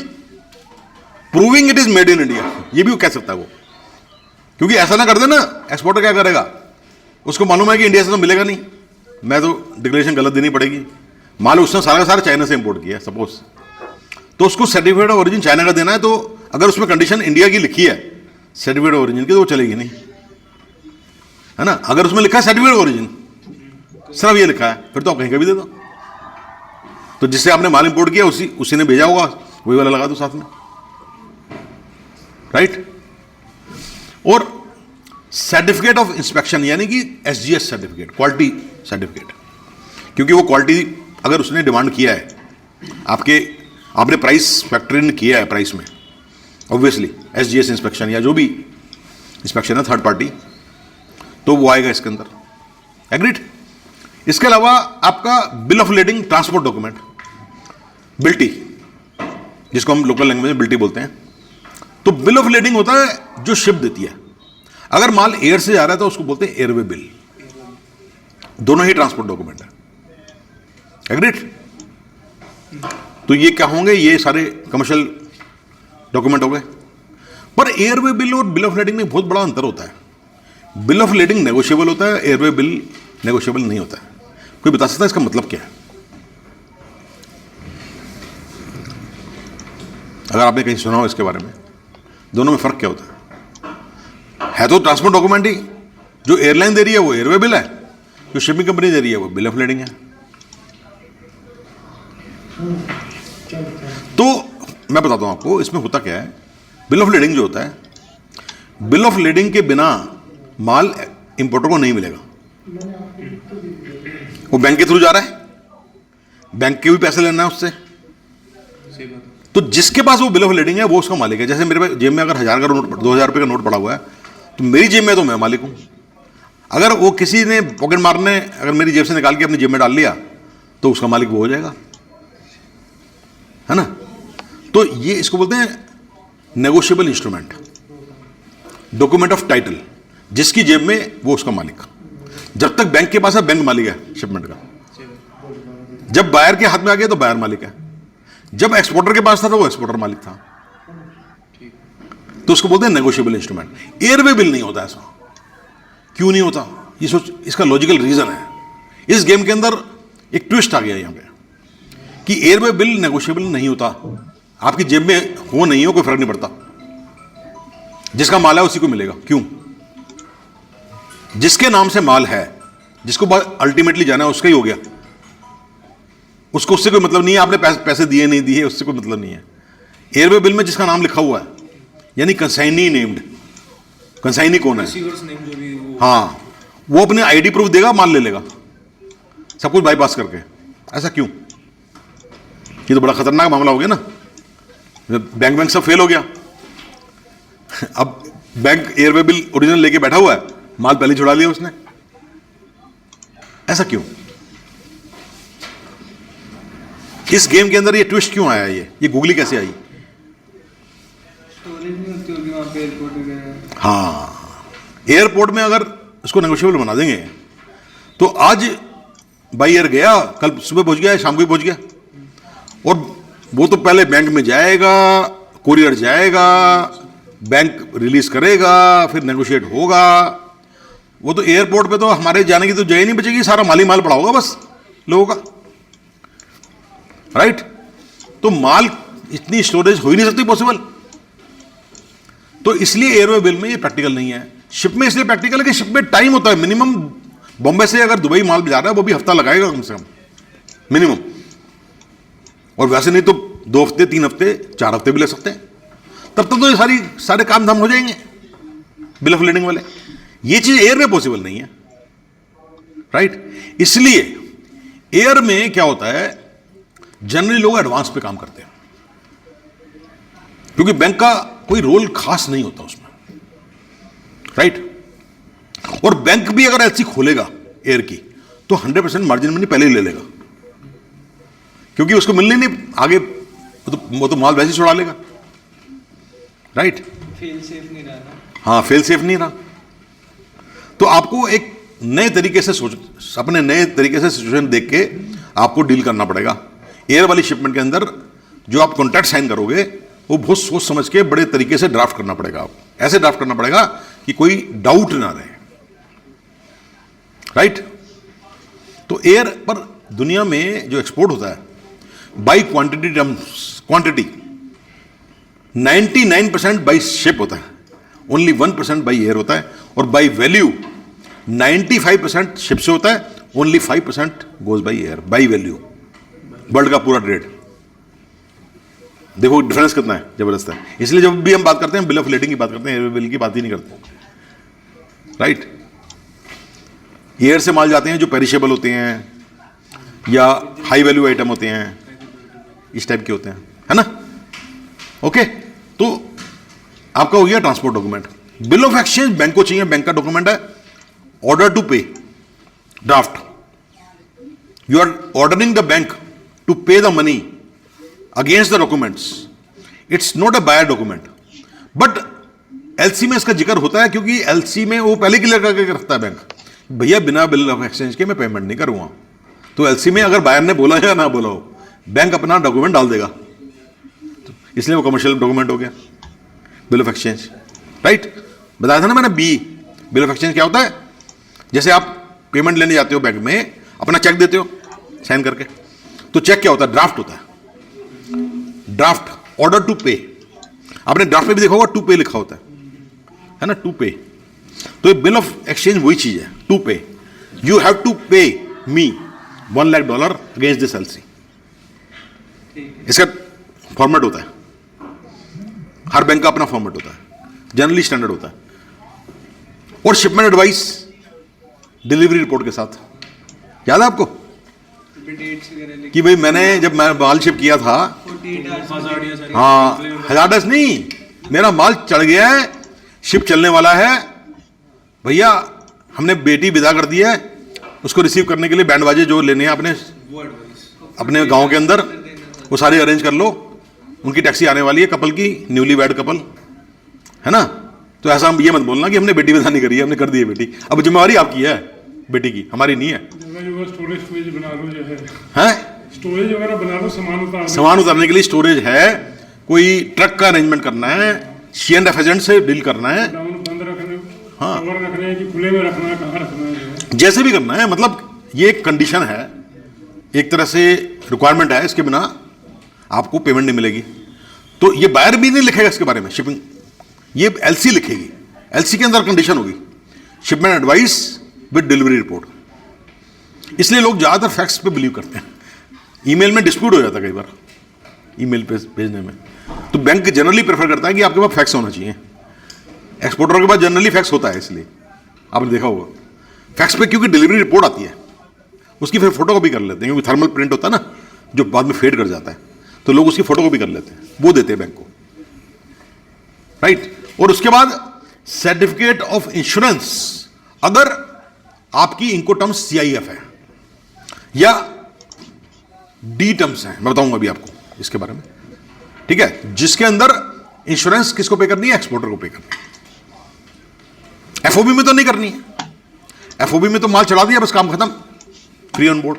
proving it is made in India, ये भी वो कह सकता है वो, क्योंकि ऐसा ना कर देना, एक्सपोर्टर क्या करेगा, उसको मालूम है कि इंडिया से तो मिलेगा नहीं, मैं तो डिक्लेरेशन गलत देनी पड़ेगी, माल उसने सारा का सारा चाइना से इंपोर्ट किया सपोज, तो उसको सर्टिफिकेट ऑफ ओरिजिन चाइना का देना है, तो अगर उसमें कंडीशन इंडिया की लिखी है सर्टिफिकेट ऑफ ओरिजिन की, तो वो चलेगी नहीं, है ना। अगर उसमें लिखा है सर्टिफिकेट ऑफ ओरिजिन, सिर्फ ये लिखा है, फिर तो आप कहीं का भी दे दो, तो जिससे आपने माल इंपोर्ट किया उसी ने भेजा होगा, वही वाला लगा दो साथ में, राइट। और सर्टिफिकेट ऑफ इंस्पेक्शन यानी कि एसजीएस सर्टिफिकेट, क्वालिटी सर्टिफिकेट, क्योंकि वो क्वालिटी अगर उसने डिमांड किया है, आपने प्राइस फैक्टर इन किया है प्राइस में, ऑब्वियसली एसजीएस इंस्पेक्शन या जो भी इंस्पेक्शन है थर्ड पार्टी, तो वो आएगा इसके अंदर, एग्रीड। इसके अलावा आपका bill of lading transport document, बिल्टी, जिसको हम लोकल लैंग्वेज में बिल्टी बोलते हैं। तो बिल ऑफ लेडिंग होता है जो शिप देती है, अगर माल एयर से जा रहा है तो उसको बोलते हैं एयरवे बिल, दोनों ही ट्रांसपोर्ट डॉक्यूमेंट है, एग्रीड। तो ये क्या होंगे, ये सारे कमर्शियल डॉक्यूमेंट हो गए। पर एयरवे बिल और बिल ऑफ लेडिंग में बहुत बड़ा अंतर होता है। बिल ऑफ लेडिंग नेगोशिएबल होता है, एयरवे बिल नेगोशिएबल नहीं होता है। कोई बता सकता है इसका मतलब क्या है? अगर आपने कहीं सुना हो इसके बारे में, दोनों में फर्क क्या होता है तो ट्रांसपोर्ट डॉक्यूमेंट ही, जो एयरलाइन दे रही है वो एयरवे बिल है, जो शिपिंग कंपनी दे रही है वो बिल ऑफ लेडिंग है। तो मैं बताता हूं आपको इसमें होता क्या है। बिल ऑफ लेडिंग जो होता है, बिल ऑफ लेडिंग के बिना माल इंपोर्टर को नहीं मिलेगा। वो बैंक के थ्रू जा रहा है, बैंक के भी पैसे लेना है उससे, तो जिसके पास वो बिल ऑफ लेडिंग है वो उसका मालिक है। जैसे मेरे पास जेब में अगर 1000 का नोट, 2000 रुपये का नोट पड़ा हुआ है, तो मेरी जेब में तो मैं मालिक हूं। अगर वो किसी ने पॉकेट मारने अगर मेरी जेब से निकाल के अपनी जेब में डाल लिया तो उसका मालिक वो हो जाएगा, है ना। तो ये इसको बोलते हैं negotiable instrument, document of title, जिसकी जेब में वो उसका मालिक। जब तक बैंक के पास है बैंक मालिक है शिपमेंट का, जब बायर के हाथ में आ गया तो बायर मालिक है, जब एक्सपोर्टर के पास था तो वो एक्सपोर्टर मालिक था। तो उसको बोलते हैं नेगोशिएबल इंस्ट्रूमेंट। एयरवे बिल नहीं होता ऐसा। क्यों नहीं होता? ये सोच, इसका लॉजिकल रीजन है। इस गेम के अंदर एक ट्विस्ट आ गया यहां पे कि एयरवे बिल नेगोशिएबल नहीं होता। आपकी जेब में हो नहीं हो कोई फर्क नहीं पड़ता, जिसका माल है उसी को मिलेगा। क्यों? जिसके नाम से माल है, जिसको अल्टीमेटली जाना है उसका ही हो गया, उसको उससे कोई मतलब नहीं है। आपने पैसे दिए नहीं दिए उससे कोई मतलब नहीं है। एयरवे बिल में जिसका नाम लिखा हुआ है, यानी कंसाइनी नेम्ड, कंसाइनी कौन है? रिसीवर्स नेम जो भी वो हाँ, वो अपने आईडी प्रूफ देगा, माल ले लेगा सब कुछ बाईपास करके। ऐसा क्यों? ये तो बड़ा खतरनाक मामला हो गया ना। बैंक सब फेल हो गया। अब बैंक एयरवे बिल ओरिजिनल लेके बैठा हुआ है, माल पहले छुड़ा लिया उसने। ऐसा क्यों? इस गेम के अंदर ये ट्विस्ट क्यों आया? ये गूगली कैसे आई? स्टोरेज नहीं होती होगी वहाँ पे एयरपोर्ट वगैरह। हाँ, एयरपोर्ट में अगर उसको नेगोशिएबल बना देंगे तो आज बाई एयर गया, कल सुबह पहुंच गया, शाम को ही पहुंच गया, और वो तो पहले बैंक में जाएगा, कोरियर जाएगा, बैंक रिलीज करेगा, फिर नेगोशिएट होगा। वो तो एयरपोर्ट पे तो हमारे जाने की तो जगह नहीं बचेगी, सारा माली माल पड़ा होगा बस लोगों का, राइट? तो माल इतनी स्टोरेज हो ही नहीं सकती पॉसिबल। तो इसलिए एयरवे बिल में ये प्रैक्टिकल नहीं है। शिप में इसलिए प्रैक्टिकल है कि शिप में टाइम होता है मिनिमम। बॉम्बे से अगर दुबई माल जा रहा है वो भी हफ्ता लगाएगा कम से कम मिनिमम, और वैसे नहीं तो 2 हफ्ते, 3 हफ्ते, 4 हफ्ते भी ले सकते हैं। तब तक तो ये सारे काम धाम हो जाएंगे बिल ऑफ लीडिंग वाले। ये चीज एयर में पॉसिबल नहीं है, राइट? इसलिए एयर में क्या होता है, जनरली लोग एडवांस पे काम करते हैं, क्योंकि बैंक का कोई रोल खास नहीं होता उसमें, राइट? और बैंक भी अगर एलसी खोलेगा एयर की तो 100% मार्जिन मनी पहले ही ले लेगा, क्योंकि उसको मिलने नहीं आगे, वो तो माल वैसे ही छुड़ा लेगा, राइट? फेल सेफ नहीं रहा ना। हाँ, फेल सेफ नहीं रहा। तो आपको एक नए तरीके से अपने नए तरीके से सिचुएशन देख के आपको डील करना पड़ेगा। एयर वाली शिपमेंट के अंदर जो आप कॉन्ट्रैक्ट साइन करोगे वो बहुत सोच समझ के बड़े तरीके से ड्राफ्ट करना पड़ेगा। आप ऐसे ड्राफ्ट करना पड़ेगा कि कोई डाउट ना रहे, राइट? तो एयर पर दुनिया में जो एक्सपोर्ट होता है by quantity terms, quantity 99% by ship होता है, ओनली 1% बाई एयर होता है, और बाई वैल्यू 95% शिप से होता है, only 5% goes by air, by value. World का पूरा ट्रेड देखो डिफरेंस कितना है, जबरदस्त है। इसलिए जब भी हम बात करते हैं बिल ऑफ लीडिंग की बात करते हैं, एयर बिल की बात ही नहीं करते, राइट? एयर से माल जाते हैं जो पेरिशेबल होते हैं या हाई वैल्यू आइटम होते हैं, इस टाइप के होते हैं, है ना? ओके, तो आपका हो गया transport document. Bill of exchange bank को चाहिए, बैंक का डॉक्यूमेंट है। Order to pay, draft, you are ordering the bank to pay the money against the documents. It's not a buyer document, but LC में इसका जिक्र होता है, क्योंकि एलसी में वो पहले क्लियर करके रखता है बैंक, भैया बिना बिल ऑफ एक्सचेंज के मैं पेमेंट नहीं करूंगा। तो एलसी में अगर बायर ने बोला या ना बोला हो, बैंक अपना डॉक्यूमेंट डाल देगा, तो इसलिए वो कमर्शियल डॉक्यूमेंट हो गया बिल ऑफ एक्सचेंज, राइट? बताया था ना मैंने, बी बिल ऑफ एक्सचेंज क्या होता है? जैसे आप पेमेंट लेने जाते हो बैंक में, अपना चेक देते हो साइन करके, तो चेक क्या होता है? ड्राफ्ट होता है। ड्राफ्ट, ऑर्डर टू पे। आपने ड्राफ्ट में भी देखा होगा टू पे लिखा होता है ना, टू पे। तो बिल ऑफ एक्सचेंज वही चीज है, टू पे। यू हैव टू पे मी $1 लाख अगेंस्ट दिस एलसी। इसका फॉर्मेट होता है, हर बैंक का अपना फॉर्मेट होता है, जनरली स्टैंडर्ड होता है, और शिपमेंट एडवाइस डिलीवरी रिपोर्ट के साथ। याद है आपको डेट्स वगैरह लिख कि भाई मैंने जब मैं माल शिप किया था, 48 आवर्स में हाँ, हजारडस नहीं, मेरा माल चढ़ गया है, शिप चलने वाला है भैया, हमने बेटी विदा कर दी है, उसको रिसीव करने के लिए बैंड बाजे जो लेने हैं अपने गांव के अंदर, वो सारे अरेंज कर लो। उनकी टैक्सी आने वाली है, कपल की, न्यूली वेड कपल, है ना? तो ऐसा हम ये मत बोलना कि हमने बेटी बधानी करी है, हमने कर दी है बेटी। अब जिम्मेवारी आपकी है बेटी की, हमारी नहीं है। स्टोरेज बना लो जो है, हैं स्टोरेज वगैरह बना लो, सामान उतारने के लिए स्टोरेज है, कोई ट्रक का अरेंजमेंट करना है, C&F एजेंट से डील करना है, बंद रखने, हाँ। कवर रखने कि खुले में रखना है, कहाँ रखना है, जैसे भी करना है। मतलब ये एक कंडीशन है, एक तरह से रिक्वायरमेंट है, इसके बिना आपको पेमेंट नहीं मिलेगी। तो ये बायर भी नहीं लिखेगा इसके बारे में, शिपिंग, ये LC लिखेगी। LC के अंदर कंडीशन होगी shipment advice with delivery report. इसलिए लोग ज़्यादातर फैक्स पे बिलीव करते हैं। ईमेल में डिस्प्यूट हो जाता है कई बार, ईमेल पे भेजने में। तो बैंक जनरली प्रेफर करता है कि आपके पास फैक्स होना चाहिए। एक्सपोर्टर के पास जनरली फैक्स होता है, इसलिए आपने देखा होगा फैक्स पे, क्योंकि डिलीवरी रिपोर्ट आती है, उसकी फिर फोटो कॉपी कर लेते हैं, क्योंकि थर्मल प्रिंट होता है ना जो बाद में फेड कर जाता है, तो लोग उसकी फोटो कॉपी कर लेते हैं, वो देते हैं बैंक को, राइट। और उसके बाद सर्टिफिकेट ऑफ इंश्योरेंस, अगर आपकी इनको टर्म्स CIF है या D टर्म्स हैं, मैं बताऊंगा अभी आपको इसके बारे में, ठीक है, जिसके अंदर इंश्योरेंस किसको पे करनी है, एक्सपोर्टर को पे करनी है। FOB में तो नहीं करनी है, FOB में तो माल चढ़ा दिया, बस काम खत्म, फ्री ऑन बोर्ड।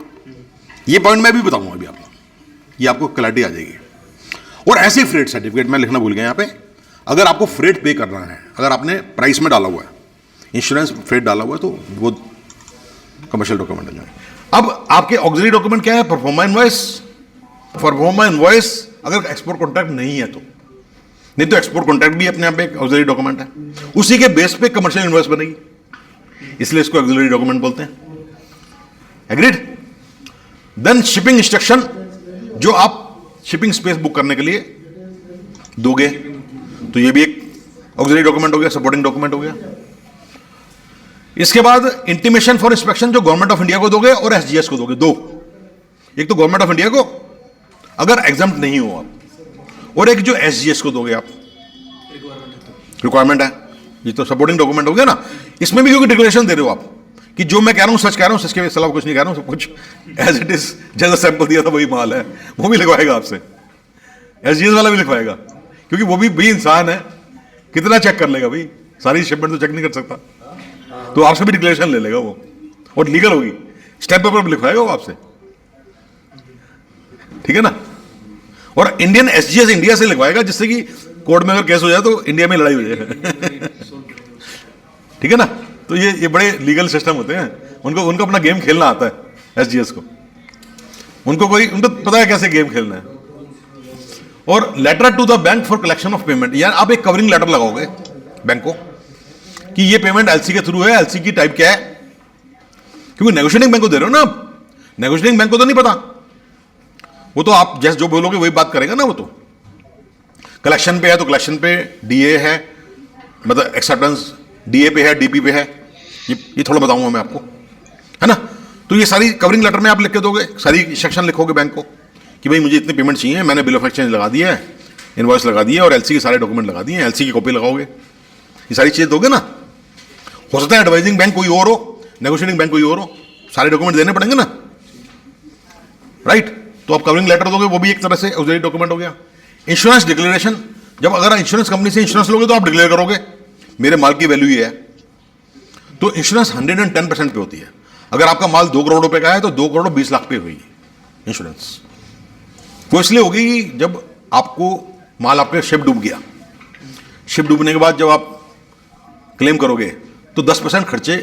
ये पॉइंट मैं भी बताऊंगा अभी आपको, ये आपको क्लैरिटी आ जाएगी। और ऐसे फ्रेट सर्टिफिकेट मैं लिखना भूल गया यहां पे, अगर आपको फ्रेट पे करना है, अगर आपने प्राइस में डाला हुआ है, इंश्योरेंस फ्रेट डाला हुआ है, तो वो कमर्शियल डॉक्यूमेंट है। अब आपके ऑक्सिलरी डॉक्यूमेंट क्या है, परफॉर्मा इनवॉइस। परफॉर्मा इनवॉइस अगर एक्सपोर्ट कॉन्ट्रैक्ट नहीं है तो, नहीं तो एक्सपोर्ट कॉन्ट्रैक्ट भी अपने आप एक ऑक्सिलरी डॉक्यूमेंट है, उसी के बेस पे कमर्शियल इनवॉइस बनेगी, इसलिए इसको ऑक्सिलरी डॉक्यूमेंट बोलते हैं। एग्रीड। देन शिपिंग इंस्ट्रक्शन, जो आप शिपिंग स्पेस बुक करने के लिए दोगे, तो ये भी एक ऑक्सिलरी डॉक्यूमेंट हो गया, सपोर्टिंग डॉक्यूमेंट हो गया। इसके बाद इंटीमेशन फॉर इंस्पेक्शन, जो गवर्नमेंट ऑफ इंडिया को दोगे और SGS को दोगे, दो। एक तो गवर्नमेंट ऑफ इंडिया को अगर एग्जाम्प्ट नहीं हो आप, और एक जो SGS को दोगे आप, रिक्वायरमेंट है। ये तो सपोर्टिंग डॉक्यूमेंट हो गया ना। इसमें भी क्योंकि डिक्लेरेशन दे रहे हो आप कि जो मैं कह रहा हूं सच कह रहा हूं, सच के सलाह कुछ नहीं कह रहा हूं, सब कुछ एज इट इज, जैसा सैंपल दिया था वही माल है, वो भी लिखवाएगा आपसे, SGS वाला भी लिखवाएगा, क्योंकि वो भी इंसान है, कितना चेक कर लेगा भाई, सारी शिपमेंट तो चेक नहीं कर सकता, तो आपसे भी डिक्लेरेशन ले लेगा वो, और लीगल होगी, स्टैंप पेपर पर लिखवाएगा वो आपसे, ठीक है ना। और इंडियन SGS इंडिया से लिखवाएगा, जिससे कि कोर्ट में अगर केस हो जाए तो इंडिया में लड़ाई हो जाए ठीक है ना। तो ये बड़े लीगल सिस्टम होते हैं, उनको अपना गेम खेलना आता है SGS को, उनको पता है कैसे गेम खेलना है। और letter to the bank for collection of payment, यार आप एक कवरिंग लेटर लगाओगे बैंक को कि ये पेमेंट LC के थ्रू है, LC की टाइप क्या है, क्योंकि नेगोशिएटिंग बैंक को दे रहे हो ना आप, नेगोशिएटिंग बैंक को तो नहीं पता, वो तो आप जैसे जो बोलोगे वही बात करेगा ना। वो तो कलेक्शन पे है तो कलेक्शन पे DA है, मतलब एक्सेप्टेंस DA पे है, DP पे है, ये थोड़ा बताऊंगा मैं आपको, है ना। तो ये सारी कवरिंग लेटर में आप लिख के दोगे, सारी इंस्ट्रक्शन लिखोगे बैंक को कि भाई मुझे इतनी पेमेंट चाहिए, मैंने बिल ऑफ एक्सचेंज लगा दिया है, इनवॉइस लगा दिया है और LC के सारे डॉक्यूमेंट लगा दिए हैं, LC की कॉपी लगाओगे, ये सारी चीजें दोगे ना। हो सकता है एडवाइजिंग बैंक कोई और हो, नेगोशिएटिंग बैंक कोई और हो, सारे डॉक्यूमेंट देने पड़ेंगे ना, राइट। तो आप कवरिंग लेटर दोगे, वो भी एक तरह से ऑक्सिलरी डॉक्यूमेंट हो गया। इंश्योरेंस डिक्लेरेशन, जब अगर इंश्योरेंस कंपनी से इंश्योरेंस लोगे तो आप डिक्लेयर करोगे मेरे माल की वैल्यू ये है, तो इंश्योरेंस 110% पे होती है। अगर आपका माल 2 करोड़ रुपए का है तो 2 करोड़ 20 लाख पे होगी इंश्योरेंस। वो इसलिए होगी कि जब आपको माल आपके शिप डूब गया, शिप डूबने के बाद जब आप क्लेम करोगे तो 10% खर्चे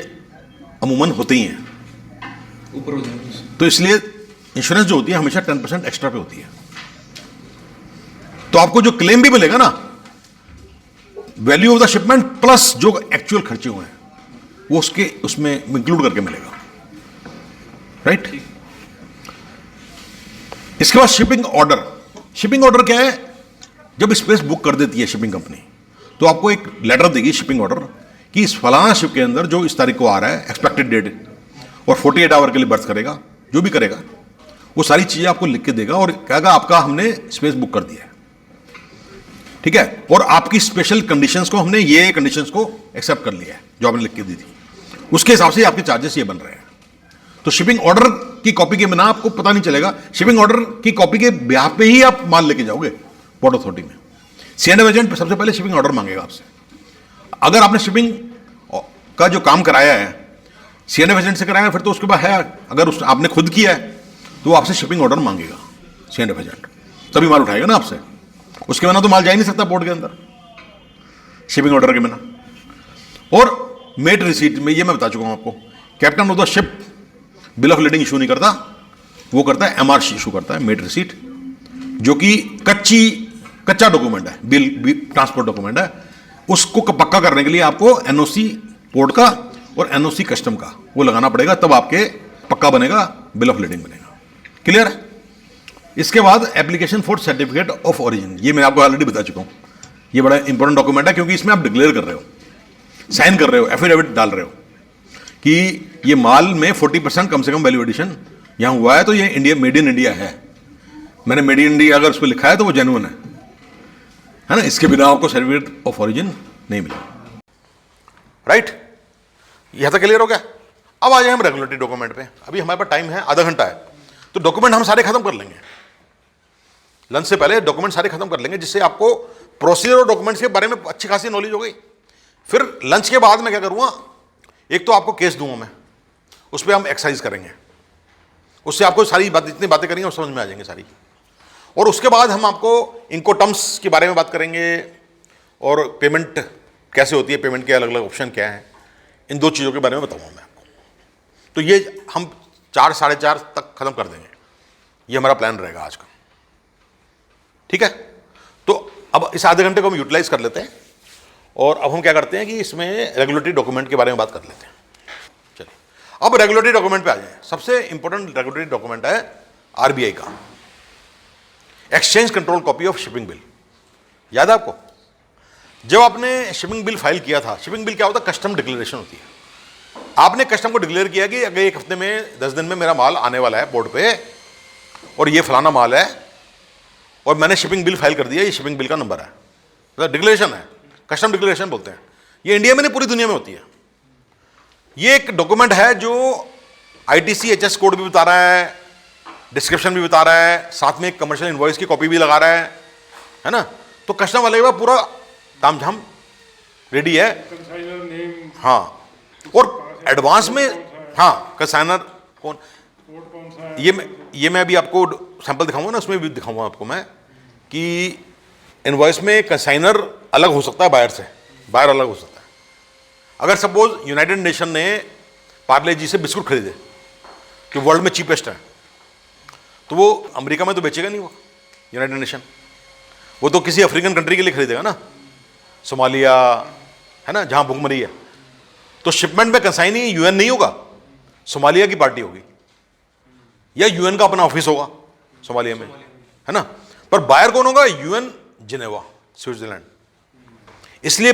अमूमन होते ही हैं ऊपर हो जाएगा। तो इसलिए इंश्योरेंस जो होती है हमेशा 10% एक्स्ट्रा पे होती है। तो आपको जो क्लेम भी मिलेगा ना, value of the shipment plus जो एक्चुअल खर्चे हुए हैं वो उसमें इंक्लूड करके मिलेगा, राइट। इसके बाद शिपिंग ऑर्डर। शिपिंग ऑर्डर क्या है, जब स्पेस बुक कर देती है शिपिंग कंपनी तो आपको एक लेटर देगी शिपिंग ऑर्डर कि इस फलाना शिप के अंदर जो इस तारीख को आ रहा है, एक्सपेक्टेड डेट, और 48 आवर के लिए बर्थ करेगा, जो भी करेगा वो सारी चीजें आपको लिख के देगा और कहेगा आपका हमने स्पेस बुक कर दिया है, ठीक है, और आपकी स्पेशल कंडीशंस को हमने ये कंडीशंस को एक्सेप्ट कर लिया है जो आपने लिख के दी थी, उसके हिसाब से आपके चार्जेस ये बन रहे हैं। तो शिपिंग ऑर्डर की कॉपी के बिना आपको पता नहीं चलेगा, शिपिंग ऑर्डर की कॉपी के ब्याह पे ही आप माल लेके जाओगे पोर्ट अथॉरिटी में। C&F एजेंट सबसे पहले शिपिंग ऑर्डर मांगेगा आपसे। अगर आपने शिपिंग का जो काम कराया है CNF एजेंट से कराया है, फिर तो उसके बाद है, अगर उस आपने खुद किया है तो वो आपसे शिपिंग ऑर्डर मांगेगा CNF एजेंट, तभी माल उठाएगा ना आपसे। उसके बिना तो माल जा ही नहीं सकता पोर्ट के अंदर, शिपिंग ऑर्डर के बिना। और मेट रिसीट में ये मैं बता चुका हूं आपको, captain of the ship bill of leading issue नहीं करता, वो करता है MRC इशू करता है, मेट रिसीट, जो कि कच्चा डॉक्यूमेंट है, बिल ट्रांसपोर्ट डॉक्यूमेंट है। उसको पक्का करने के लिए आपको NOC पोर्ट का और NOC कस्टम का वो लगाना पड़ेगा, तब आपके पक्का बनेगा, बिल ऑफ लीडिंग बनेगा। क्लियर है? इसके बाद application for certificate of origin, ये मैं आपको ऑलरेडी बता चुका हूं, ये बड़ा इंपॉर्टेंट डॉक्यूमेंट है, क्योंकि इसमें आप डिक्लेयर कर रहे हो, साइन कर रहे हो, एफिडेविट डाल रहे हो कि ये माल में 40% कम से कम वैल्यू एडिशन यहां हुआ है, तो ये इंडिया, मेड इन इंडिया है। मैंने मेड इन इंडिया अगर उस पर लिखा है तो वो जेन्युइन है ना। इसके बिना आपको सर्टिफिकेट ऑफ ओरिजिन नहीं मिलेगा। राइट, यहां तक क्लियर हो गया? अब आ जाए हम रेगुलेटरी डॉक्यूमेंट पे। अभी हमारे पास टाइम है, आधा घंटा है, तो डॉक्यूमेंट हम सारे खत्म कर लेंगे, लंच से पहले डॉक्यूमेंट सारे खत्म कर लेंगे, जिससे आपको प्रोसीजर और डॉक्यूमेंट्स के बारे में अच्छी खासी नॉलेज हो गई। फिर लंच के बाद मैं क्या करूंगा, एक तो आपको केस दूंगा मैं, उस पर हम एक्सरसाइज करेंगे, उससे आपको सारी बात, जितनी बातें करेंगे वो समझ में आ जाएंगे सारी। और उसके बाद हम आपको इनको टर्म्स के बारे में बात करेंगे, और पेमेंट कैसे होती है, पेमेंट के अलग अलग ऑप्शन क्या हैं, इन दो चीज़ों के बारे में बताऊंगा मैं आपको। तो ये हम 4 साढ़े 4 तक खत्म कर देंगे, ये हमारा प्लान रहेगा आज का। ठीक है, तो अब इस आधे घंटे को हम यूटिलाइज कर लेते हैं, और अब हम क्या करते हैं कि इसमें रेगुलेटरी डॉक्यूमेंट के बारे में बात कर लेते हैं। चलिए, अब रेगुलेटरी डॉक्यूमेंट पे आ जाए। सबसे इंपॉर्टेंट रेगुलेटरी डॉक्यूमेंट है RBI का exchange control copy of shipping bill. याद है आपको, जब आपने शिपिंग बिल फाइल किया था, शिपिंग बिल क्या होता है, कस्टम डिक्लेरेशन होती है। आपने कस्टम को डिक्लेयर किया कि अगले 1 हफ्ते में 10 दिन में मेरा माल आने वाला है पोर्ट पे, और ये फलाना माल है, और मैंने शिपिंग बिल फाइल कर दिया, ये शिपिंग बिल का नंबर है, मतलब डिक्लेरेशन है, कस्टम डिक्लेरेशन बोलते हैं। ये इंडिया में नहीं, पूरी दुनिया में होती है। ये एक डॉक्यूमेंट है जो ITC HS कोड भी बता रहा है, डिस्क्रिप्शन भी बता रहा है, साथ में एक कमर्शियल इनवॉइस की कॉपी भी लगा रहा है ना। तो कस्टम वाले का पूरा तामझाम रेडी है। कंसाइनर नेम, हाँ, और एडवांस में, हाँ, कंसाइनर कौन, कोड कौन सा है, ये मैं अभी आपको सैंपल दिखाऊंगा ना, उसमें भी दिखाऊंगा आपको मैं कि इनवॉइस में कंसाइनर अलग हो सकता है बायर से, बायर अलग हो सकता है। अगर सपोज यूनाइटेड नेशन ने पार्ले जी से बिस्कुट खरीदे जो वर्ल्ड में चीपेस्ट है, तो वो अमेरिका में तो बेचेगा नहीं, वो यूनाइटेड नेशन, वो तो किसी अफ्रीकन कंट्री के लिए खरीदेगा ना, सोमालिया है ना, जहां भूखमरी है। तो शिपमेंट में कंसाइनी UN नहीं होगा, सोमालिया की पार्टी होगी, या UN का अपना ऑफिस होगा सोमालिया में, है ना। पर बायर कौन होगा, UN जिनेवा, स्विट्जरलैंड। इसलिए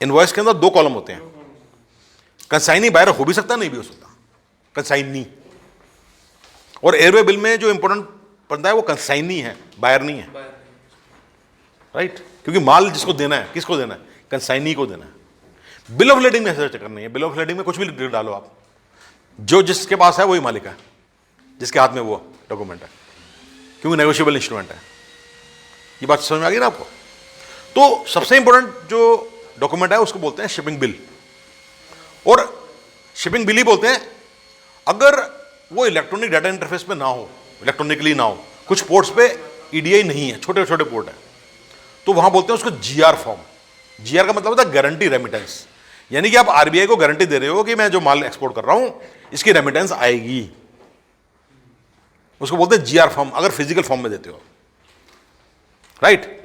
इनवॉइस के अंदर 2 कॉलम होते हैं, कंसाइनी बायर हो भी सकता, नहीं भी हो सकता, कंसाइनी। और एयरवे बिल में जो इंपॉर्टेंट बनता है वो कंसाइनी है, बायर नहीं है, राइट, क्योंकि माल जिसको देना है, किसको देना है, कंसाइनी को देना है। बिल ऑफ लीडिंग में सर्च करनी है, बिल ऑफ लीडिंग में कुछ भी डालो आप, जो जिसके पास है वही मालिक है, जिसके हाथ में वो डॉक्यूमेंट है, क्योंकि नेगोशिएबल इंस्ट्रूमेंट है। ये बात समझ में आ गई ना आपको? तो सबसे इंपॉर्टेंट जो डॉक्यूमेंट है उसको बोलते हैं शिपिंग बिल, और शिपिंग बिल ही बोलते हैं अगर वो इलेक्ट्रॉनिक डाटा इंटरफेस पे ना हो, इलेक्ट्रॉनिकली ना हो। कुछ पोर्ट्स पे EDI नहीं है, छोटे छोटे पोर्ट है, तो वहां बोलते हैं उसको GR फॉर्म। GR का मतलब होता है गारंटी रेमिटेंस, यानी कि आप RBI को गारंटी दे रहे हो कि मैं जो माल एक्सपोर्ट कर रहा हूं इसकी रेमिटेंस आएगी, उसको बोलते हैं GR फॉर्म, अगर फिजिकल फॉर्म में देते हो, राइट।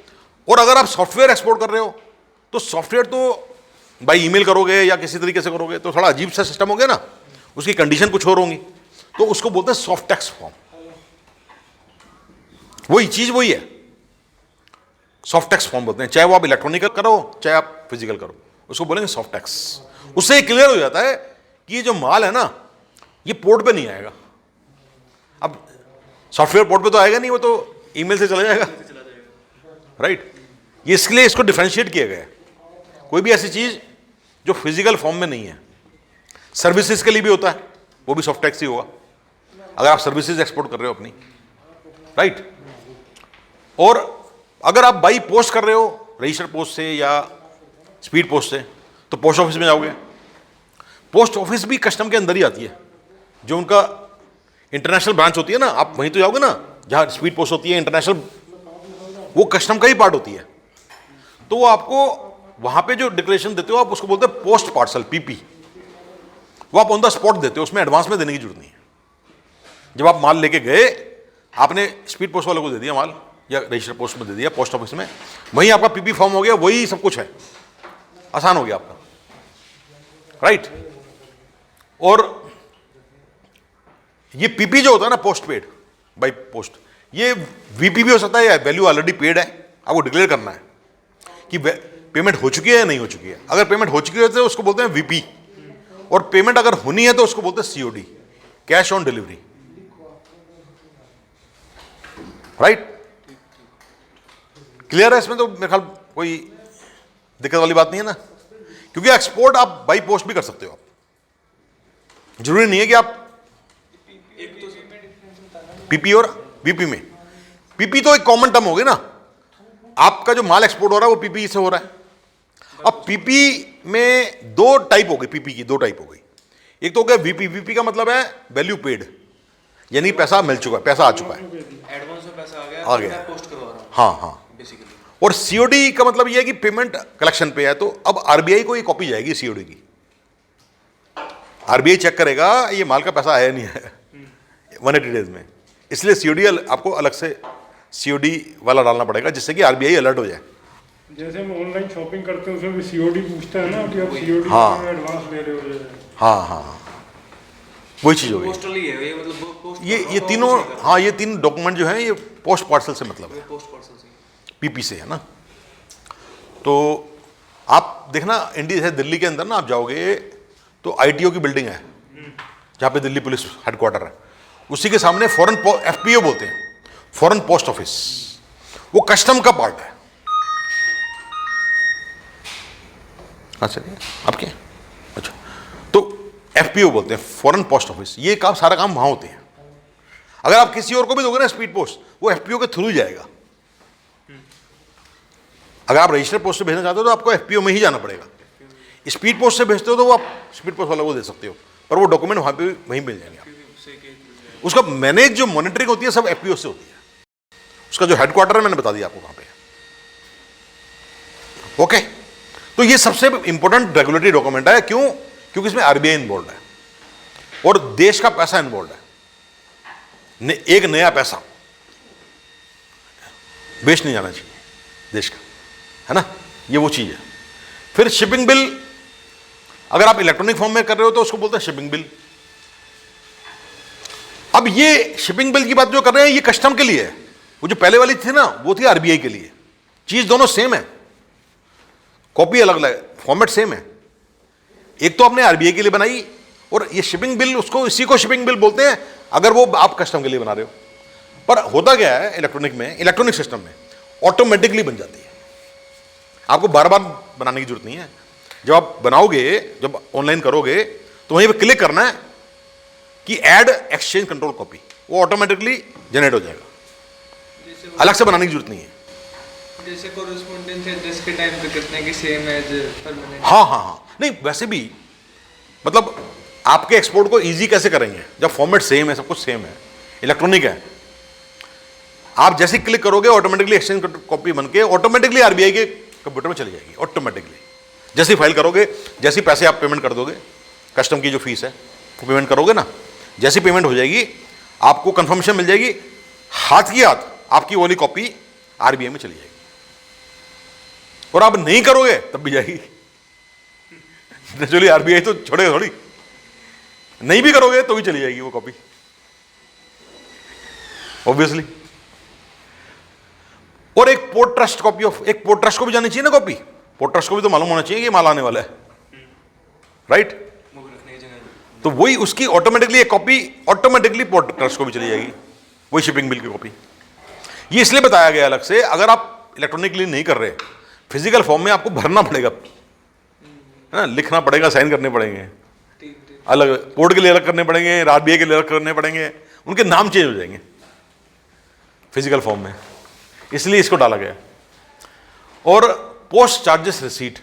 और अगर आप सॉफ्टवेयर एक्सपोर्ट कर रहे हो तो सॉफ्टवेयर तो बाय ईमेल करोगे या किसी तरीके से करोगे तो थोड़ा अजीब सा सिस्टम हो गया ना, उसकी कंडीशन कुछ और होंगी, तो उसको बोलते हैं सॉफ्ट टैक्स फॉर्म। वही चीज वही है, सॉफ्ट टैक्स फॉर्म बोलते हैं, चाहे वो आप इलेक्ट्रॉनिक करो चाहे आप फिजिकल करो, उसको बोलेंगे सॉफ्ट टैक्स। उससे क्लियर हो जाता है कि ये जो माल है ना ये पोर्ट पे नहीं आएगा। अब सॉफ्टवेयर पोर्ट पे तो आएगा नहीं, वो तो ईमेल से चला जाएगा, राइट। ये इसलिए इसको डिफरेंशिएट किया गया है, कोई भी ऐसी चीज जो फिजिकल फॉर्म में नहीं है। सर्विसेज के लिए भी होता है, वो भी सॉफ्ट टैक्स ही होगा अगर आप सर्विसेज एक्सपोर्ट कर रहे हो अपनी, राइट। और अगर आप बाई पोस्ट कर रहे हो रजिस्टर्ड पोस्ट से या स्पीड पोस्ट से, तो पोस्ट ऑफिस में जाओगे। पोस्ट ऑफिस भी कस्टम के अंदर ही आती है, जो उनका इंटरनेशनल ब्रांच होती है ना, आप वहीं तो जाओगे ना जहाँ स्पीड पोस्ट होती है इंटरनेशनल, वो कस्टम का ही पार्ट होती है। तो वो आपको वहाँ पे जो डिक्लेरेशन देते हो आप उसको बोलते हैं पोस्ट पार्सल, पीपी। वो आप ऑन द स्पॉट देते हो, उसमें एडवांस में देने की जरूरत नहीं है। जब आप माल लेके गए, आपने स्पीड पोस्ट वालों को दे दिया माल, या रजिस्टर पोस्ट में दे दिया पोस्ट ऑफिस में, वहीं आपका पीपी फॉर्म हो गया, वही सब कुछ है, आसान हो गया आपका, राइट। और ये पीपी जो होता है ना, पोस्ट पेड बाय पोस्ट, ये वीपी भी हो सकता है, या वैल्यू ऑलरेडी पेड है, आपको डिक्लेयर करना है कि पेमेंट हो चुकी है या नहीं हो चुकी है। अगर पेमेंट हो चुकी है तो उसको बोलते हैं वीपी, और पेमेंट अगर होनी है तो उसको बोलते हैं COD, cash on delivery, right. Clear है? इसमें तो मेरे ख्याल कोई दिक्कत वाली बात नहीं है ना, क्योंकि एक्सपोर्ट आप बाई पोस्ट भी कर सकते हो। आप जरूरी नहीं है कि आप पीपी और वीपी में, पीपी तो एक कॉमन टर्म हो गई ना, आपका जो माल एक्सपोर्ट हो रहा है वो पीपी से हो रहा है। अब पीपी में दो टाइप हो गई, पीपी की दो टाइप हो गई। एक तो हो गया वीपी, वीपी का मतलब है वैल्यू पेड, यानी पैसा मिल चुका है, पैसा आ चुका है, एडवांस में पैसा आ गया, आ गया, मैं पोस्ट करवा रहा हूँ हाँ हाँ। बेसिकली। और सीओडी का मतलब यह है कि पेमेंट कलेक्शन पे है, तो अब आरबीआई को ये कॉपी जाएगी सीओडी की, आरबीआई चेक करेगा ये माल का पैसा आया नहीं है 180 डेज में, इसलिए सीओडी आपको अलग से सीओडी वाला डालना पड़ेगा, जिससे कि आरबीआई अलर्ट हो जाए। जैसे हम ऑनलाइन शॉपिंग करते हैं उसमें भी सीओडी पूछता है ना कि आप सीओडी हाँ। एडवांस दे रहे हो जैसे। हाँ हाँ, वही चीज़ हो गई। पोस्टल ही है ये, मतलब पोस्ट ये तीनों, हाँ ये तीन डॉक्यूमेंट जो हैं ये पोस्ट पार्सल से मतलब है, पोस्ट पार्सल से। पीपी से है ना। तो आप देखना इंडिया जैसे दिल्ली के अंदर ना आप जाओगे तो आईटीओ की बिल्डिंग है जहाँ पे दिल्ली पुलिस हेडक्वार्टर है, उसी के सामने फॉरेन एफपीओ बोलते हैं, फॉरेन पोस्ट ऑफिस, वो कस्टम का पार्ट है। अच्छा आपके, अच्छा, तो एफपीओ बोलते हैं फॉरेन पोस्ट ऑफिस, ये काम सारा काम वहां होते हैं। अगर आप किसी और को भी दोगे ना स्पीड पोस्ट, वो एफपीओ के थ्रू ही जाएगा। अगर आप रजिस्टर पोस्ट से भेजना चाहते हो तो आपको एफपीओ में ही जाना पड़ेगा। स्पीड पोस्ट से भेजते हो तो वो आप स्पीड पोस्ट वालों को दे सकते हो, पर वो डॉक्यूमेंट वहां पे वहीं मिल जाएंगे आपको। उसका मैनेज जो मॉनिटरिंग होती है सब एफपीओ से होती है, उसका जो हेडक्वार्टर है मैंने बता दिया आपको कहां पे है। ओके, तो ये सबसे इंपॉर्टेंट रेगुलेटरी डॉक्यूमेंट है। क्यों? क्योंकि इसमें आरबीआई इन्वॉल्व है और देश का पैसा इन्वॉल्व है। एक नया पैसा वेस्ट नहीं जाना चाहिए देश का, है ना, ये वो चीज है। फिर शिपिंग बिल, अगर आप इलेक्ट्रॉनिक फॉर्म में कर रहे हो तो उसको बोलते हैं शिपिंग बिल। अब ये शिपिंग बिल की बात जो कर रहे हैं ये कस्टम के लिए है, वो जो पहले वाली थी ना वो थी आरबीआई के लिए। चीज दोनों सेम है, कॉपी अलग अलग, फॉर्मेट सेम है। एक तो आपने आरबीआई के लिए बनाई और ये शिपिंग बिल, उसको इसी को शिपिंग बिल बोलते हैं अगर वो आप कस्टम के लिए बना रहे हो। पर होता क्या है इलेक्ट्रॉनिक में, इलेक्ट्रॉनिक सिस्टम में ऑटोमेटिकली बन जाती है, आपको बार बार बनाने की जरूरत नहीं है। जब आप बनाओगे, जब ऑनलाइन करोगे तो वहीं पे क्लिक करना है कि ऐड एक्सचेंज कंट्रोल कॉपी, वो ऑटोमेटिकली जनरेट हो जाएगा, अलग से बनाने की जरूरत नहीं है। जैसे कोरेस्पोंडेंस एड्रेस के टाइम पे करते हैं कि सेम एज परमानेंट। हाँ हाँ हाँ, नहीं वैसे भी मतलब आपके एक्सपोर्ट को इजी कैसे करेंगे जब फॉर्मेट सेम है, सब कुछ सेम है, इलेक्ट्रॉनिक है। आप जैसे क्लिक करोगे ऑटोमेटिकली एक्सचेंज कॉपी बनके ऑटोमेटिकली आरबीआई के कंप्यूटर में चली जाएगी ऑटोमेटिकली। जैसे फाइल करोगे, जैसे पैसे आप पेमेंट कर दोगे, कस्टम की जो फीस है वो पेमेंट करोगे ना, जैसी पेमेंट हो जाएगी आपको कंफर्मेशन मिल जाएगी, हाथ की हाथ आपकी वाली कॉपी आरबीआई में चली जाएगी। और आप नहीं करोगे तब भी जाएगी, नेचुरली आरबीआई तो छोड़ेगा थोड़ी, नहीं भी करोगे तो भी चली जाएगी वो कॉपी ऑब्वियसली। और एक पोर्ट ट्रस्ट कॉपी ऑफ, एक पोर्ट ट्रस्ट को भी जानी चाहिए ना कॉपी, पोर्ट ट्रस्ट को भी तो मालूम होना चाहिए कि माल आने वाला है, राइट। तो वही उसकी ऑटोमेटिकली एक कॉपी ऑटोमेटिकली पोर्ट ट्रस्ट को भी चली जाएगी, वही शिपिंग बिल की कॉपी। ये इसलिए बताया गया अलग से, अगर आप इलेक्ट्रॉनिकली नहीं कर रहे, फिजिकल फॉर्म में आपको भरना पड़ेगा, है ना, लिखना पड़ेगा, साइन करने पड़ेंगे, अलग पोर्ट के लिए अलग करने पड़ेंगे, आरबीआई के लिए अलग करने पड़ेंगे, उनके नाम चेंज हो जाएंगे फिजिकल फॉर्म में, इसलिए इसको डाला गया। और post charges receipt,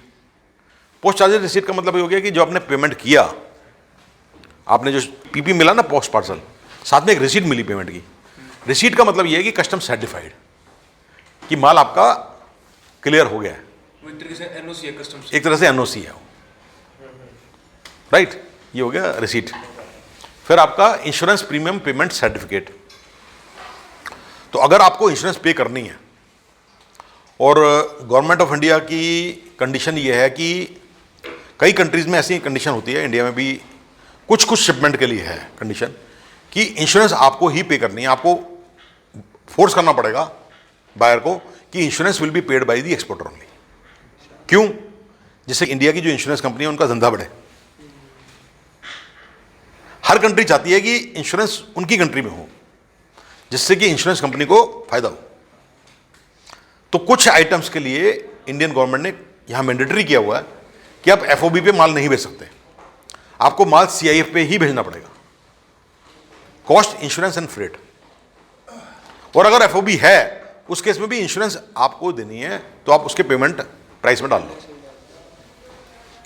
post charges receipt का मतलब ये हो गया कि जो आपने पेमेंट किया, आपने जो पीपी मिला ना पोस्ट पार्सल, साथ में एक रिसीट मिली पेमेंट की। रिसीट का मतलब ये है कि कस्टम सर्टिफाइड कि माल आपका क्लियर हो गया है, वो एक तरीके से एनओसी है कस्टम्स। एक तरह से एनओसी है वो, राइट। ये हो गया रिसीट। फिर आपका इंश्योरेंस प्रीमियम पेमेंट सर्टिफिकेट। तो अगर आपको इंश्योरेंस पे करनी है और गवर्नमेंट ऑफ इंडिया की कंडीशन ये है कि कई कंट्रीज में ऐसी कंडीशन होती है, इंडिया में भी कुछ कुछ शिपमेंट के लिए है कंडीशन कि इंश्योरेंस आपको ही पे करनी है, आपको फोर्स करना पड़ेगा बायर को कि insurance will be paid by the exporter only. क्यों? जिससे इंडिया की जो इंश्योरेंस कंपनी है उनका धंधा बढ़े। हर कंट्री चाहती है कि इंश्योरेंस उनकी कंट्री में हो जिससे कि इंश्योरेंस कंपनी को फायदा हो। तो कुछ आइटम्स के लिए इंडियन गवर्नमेंट ने यहां मैंडेटरी किया हुआ है कि आप एफओबी पे माल नहीं भेज सकते, आपको माल सीआईएफ पे ही भेजना पड़ेगा, कॉस्ट, इंश्योरेंस एंड फ्रेट। और अगर एफओबी है उस केस में भी इंश्योरेंस आपको देनी है तो आप उसके पेमेंट प्राइस में डाल लो,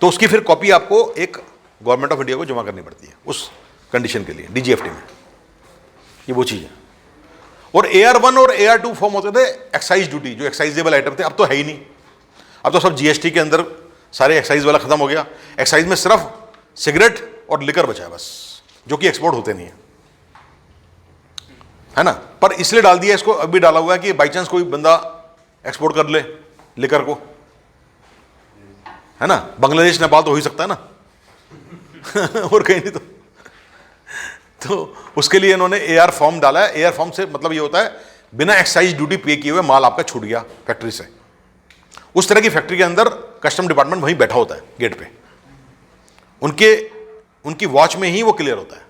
तो उसकी फिर कॉपी आपको एक गवर्नमेंट ऑफ इंडिया को जमा करनी पड़ती है उस कंडीशन के लिए डीजीएफटी में। ये वो चीज है। और AR1 और AR2 फॉर्म होते थे एक्साइज ड्यूटी, जो एक्साइजेबल आइटम थे, अब तो है ही नहीं। अब तो सब जीएसटी के अंदर सारे एक्साइज वाला खत्म हो गया। एक्साइज में सिर्फ सिगरेट और लिकर बचा है बस, जो कि एक्सपोर्ट होते नहीं है ना। पर इसलिए डाल दिया इसको, अभी डाला हुआ है कि बाई चांस कोई बंदा एक्सपोर्ट कर ले लिकर को, है ना, बांग्लादेश नेपाल तो हो ही सकता है ना और कहीं नहीं तो उसके लिए इन्होंने AR फॉर्म डाला है। AR फॉर्म से मतलब ये होता है बिना एक्साइज ड्यूटी पे किए हुए माल आपका छूट गया फैक्ट्री से। उस तरह की फैक्ट्री के अंदर कस्टम डिपार्टमेंट वहीं बैठा होता है गेट पे, उनकी वॉच में ही वो क्लियर होता है।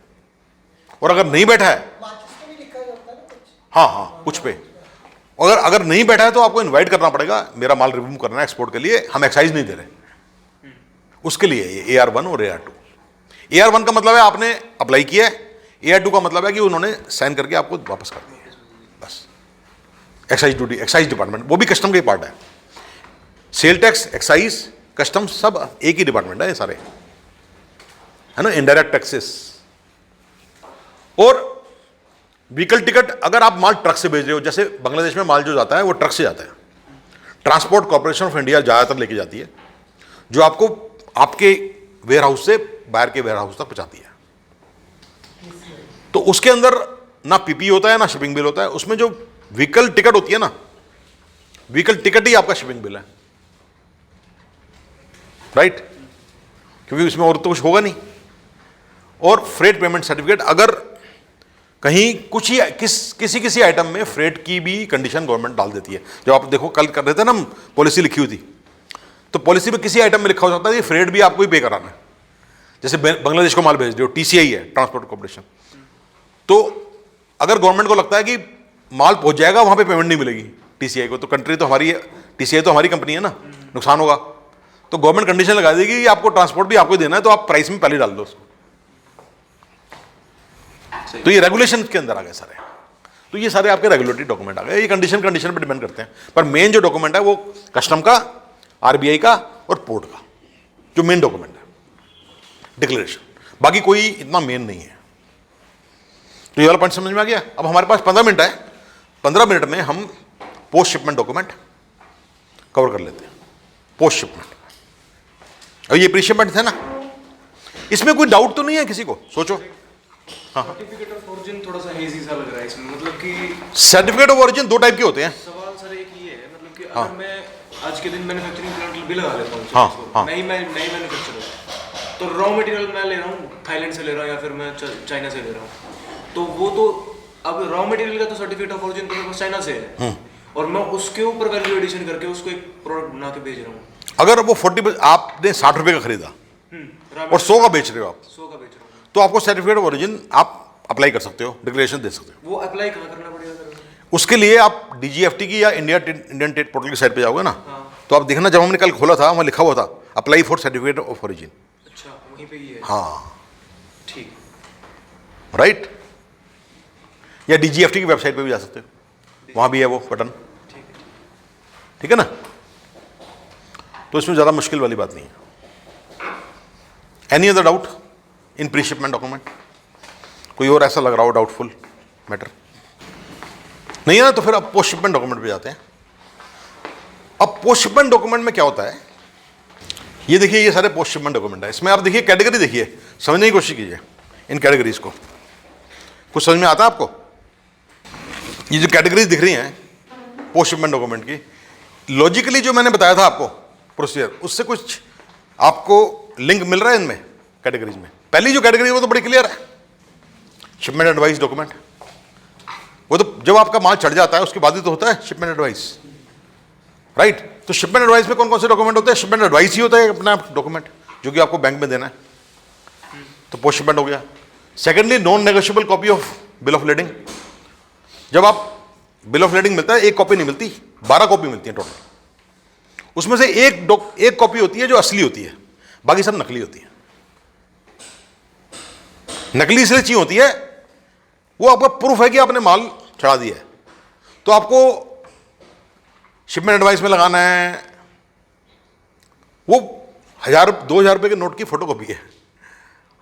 और अगर नहीं बैठा है, हाँ कुछ पे, अगर नहीं बैठा है तो आपको इनवाइट करना पड़ेगा, मेरा माल रिमूव करना है एक्सपोर्ट के लिए, हम एक्साइज नहीं दे रहे। उसके लिए ये AR1 और AR2। AR1 का मतलब है आपने अप्लाई किया है, AR2 का मतलब है कि उन्होंने साइन करके आपको वापस कर दिया, बस। एक्साइज ड्यूटी, एक्साइज डिपार्टमेंट, वो भी कस्टम का ही पार्ट है। सेल टैक्स, एक्साइज, कस्टम सब एक ही डिपार्टमेंट है ये सारे, है ना। इनडायरेक्ट टैक्सेस और व्हीकल टिकट। अगर आप माल ट्रक से भेज रहे हो, जैसे बांग्लादेश में माल जो जाता है वो ट्रक से जाता है, ट्रांसपोर्ट कॉर्पोरेशन ऑफ इंडिया ज़्यादातर लेके जाती है, जो आपको आपके वेयर हाउस से बाहर के वेयर हाउस तक पहुंचाती है। तो उसके अंदर ना पीपी होता है ना शिपिंग बिल होता है, उसमें जो व्हीकल टिकट होती है ना, व्हीकल टिकट ही आपका शिपिंग बिल है, राइट, क्योंकि उसमें और तो कुछ होगा नहीं। और फ्रेट पेमेंट सर्टिफिकेट, अगर कहीं कुछ ही किसी आइटम में फ्रेट की भी कंडीशन गवर्नमेंट डाल देती है। जब आप देखो कल कर रहे थे ना हम, पॉलिसी लिखी हुई थी, तो पॉलिसी में किसी आइटम में लिखा हो सकता है कि फ्रेट भी आपको ही पे कराना है। जैसे बांग्लादेश को माल भेज रहे हो, TCI है, ट्रांसपोर्ट कॉर्पोरेशन, तो अगर गवर्नमेंट को लगता है कि माल पहुंच जाएगा वहां पे पेमेंट नहीं मिलेगी TCI को, तो कंट्री तो हमारी है, TCI तो हमारी कंपनी है ना, नुकसान होगा, तो गवर्नमेंट कंडीशन लगा देगी कि आपको ट्रांसपोर्ट भी आपको ही देना है, तो आप प्राइस में पहले डाल दो उसको। तो ये रेगुलेशन के अंदर आ गए सारे। तो ये सारे आपके रेगुलेटरी डॉक्यूमेंट आ गए। ये कंडीशन पर डिपेंड करते हैं, पर मेन जो डॉक्यूमेंट है वो कस्टम का, RBI का और पोर्ट का जो मेन डॉक्यूमेंट है, डिक्लेरेशन। बाकी कोई इतना मेन नहीं है। तो ये वाला पॉइंट समझ में आ गया। अब हमारे पास 15 मिनट है, 15 मिनट में हम पोस्ट शिपमेंट डॉक्यूमेंट कवर कर लेते हैं। पोस्ट शिपमेंट, और ये प्री शिपमेंट थे ना, इसमें कोई डाउट तो नहीं है किसी को? सोचो। सर्टिफिकेट ऑफ ओरिजिन थोड़ा सा हेजी सा लग रहा है इसमें, मतलब कि सर्टिफिकेट ऑफ ओरिजिन दो टाइप के होते हैं। सवाल सर एक ये है, मतलब कि अगर मैं आज के दिन मैन्युफैक्चरिंग प्लांट भी लगा लेता हूँ, हाँ। नई मैन्युफैक्चरर, तो रॉ मटेरियल मैं ले रहा हूँ थाईलैंड से ले रहा हूँ या फिर मैं चाइना से ले रहा हूँ, तो वो तो अब रॉ मटेरियल का तो सर्टिफिकेट ऑफ ओरिजिन तो मेरे पास चाइना से है, और मैं उसके ऊपर वैल्यू एडिशन करके उसको एक प्रोडक्ट बना के भेज रहा हूँ। अगर वो 40, आपने 60 रुपए का खरीदा और 100 का बेच रहे हो आप, 100 का बेच रहा हूँ, तो आपको सर्टिफिकेट ऑफ ओरिजिन आप अप्लाई कर सकते हो, डिक्लेरेशन दे सकते हो। वो अप्लाई कहाँ करना पड़ेगा सर? उसके लिए आप DGFT की या इंडियन ट्रेड पोर्टल की साइट पे जाओगे ना, तो आप देखना, जब हमने कल खोला था वहाँ लिखा हुआ था apply for certificate of origin. अच्छा, वहीं पे ही है। हाँ, ठीक, राइट। या DGFT की वेबसाइट पे भी जा सकते हो, वहाँ भी है वो बटन, ठीक है ना। तो इसमें ज़्यादा मुश्किल वाली बात नहीं है। Any other doubt in pre shipment document? कोई और ऐसा लग रहा हो डाउटफुल मैटर? नहीं है ना? तो फिर अब पोस्ट शिपमेंट डॉक्यूमेंट पे जाते हैं। अब पोस्ट शिपमेंट डॉक्यूमेंट में क्या होता है, ये देखिए, ये सारे पोस्ट शिपमेंट डॉक्यूमेंट है। इसमें आप देखिए कैटेगरी, देखिए, समझने की कोशिश कीजिए इन कैटेगरीज को। कुछ समझ में आता है आपको? ये जो कैटेगरीज दिख रही हैं पोस्ट शिपमेंट डॉक्यूमेंट की, लॉजिकली जो मैंने बताया था आपको प्रोसीजर, उससे कुछ आपको लिंक मिल रहा है इनमें कैटेगरीज में? पहली जो कैटेगरी है वो तो बड़ी क्लियर है, शिपमेंट एडवाइस डॉक्यूमेंट। वो तो जब आपका माल चढ़ जाता है उसके बाद ही तो होता है शिपमेंट एडवाइस, राइट? तो शिपमेंट एडवाइस में कौन कौन से डॉक्यूमेंट होते हैं? शिपमेंट एडवाइस ही होता है अपना डॉक्यूमेंट जो कि आपको बैंक में देना है, तो पोस्ट शिपमेंट हो गया। Secondly, non negotiable copy of bill of leading. जब आप बिल ऑफ लीडिंग मिलता है, एक कॉपी नहीं मिलती, 12 कॉपी मिलती है टोटल। उसमें से एक कॉपी होती है जो असली होती है, बाकी सब नकली होती है। नकली इसलिए चाहिए होती है, वो आपका प्रूफ है कि आपने माल चढ़ा दिया है। तो आपको शिपमेंट एडवाइस में लगाना है वो 1000-2000 रुपए के नोट की फोटोकॉपी है,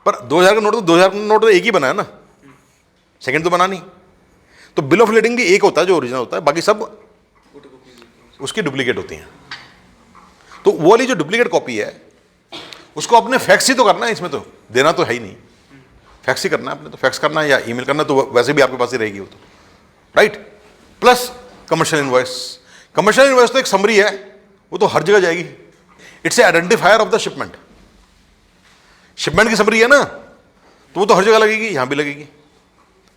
पर 2000 का नोट तो 2000 का नोट तो एक ही बना है ना, सेकंड तो बना नहीं। तो बिल ऑफ लीडिंग भी एक होता है जो ओरिजिनल होता है, बाकी सब उसकी डुप्लीकेट होती हैं। तो वो वाली जो डुप्लीकेट कॉपी है उसको आपने फैक्स ही तो करना है, इसमें तो देना तो है ही नहीं, फैक्स ही करना है आपने। तो फैक्स करना है या ईमेल करना है, तो वैसे भी आपके पास ही रहेगी वो तो, right? Plus commercial invoice. Commercial invoice तो एक समरी है, वो तो हर जगह जाएगी। It's a identifier of the shipment. Shipment की समरी है ना, तो वो तो हर जगह लगेगी, यहां भी लगेगी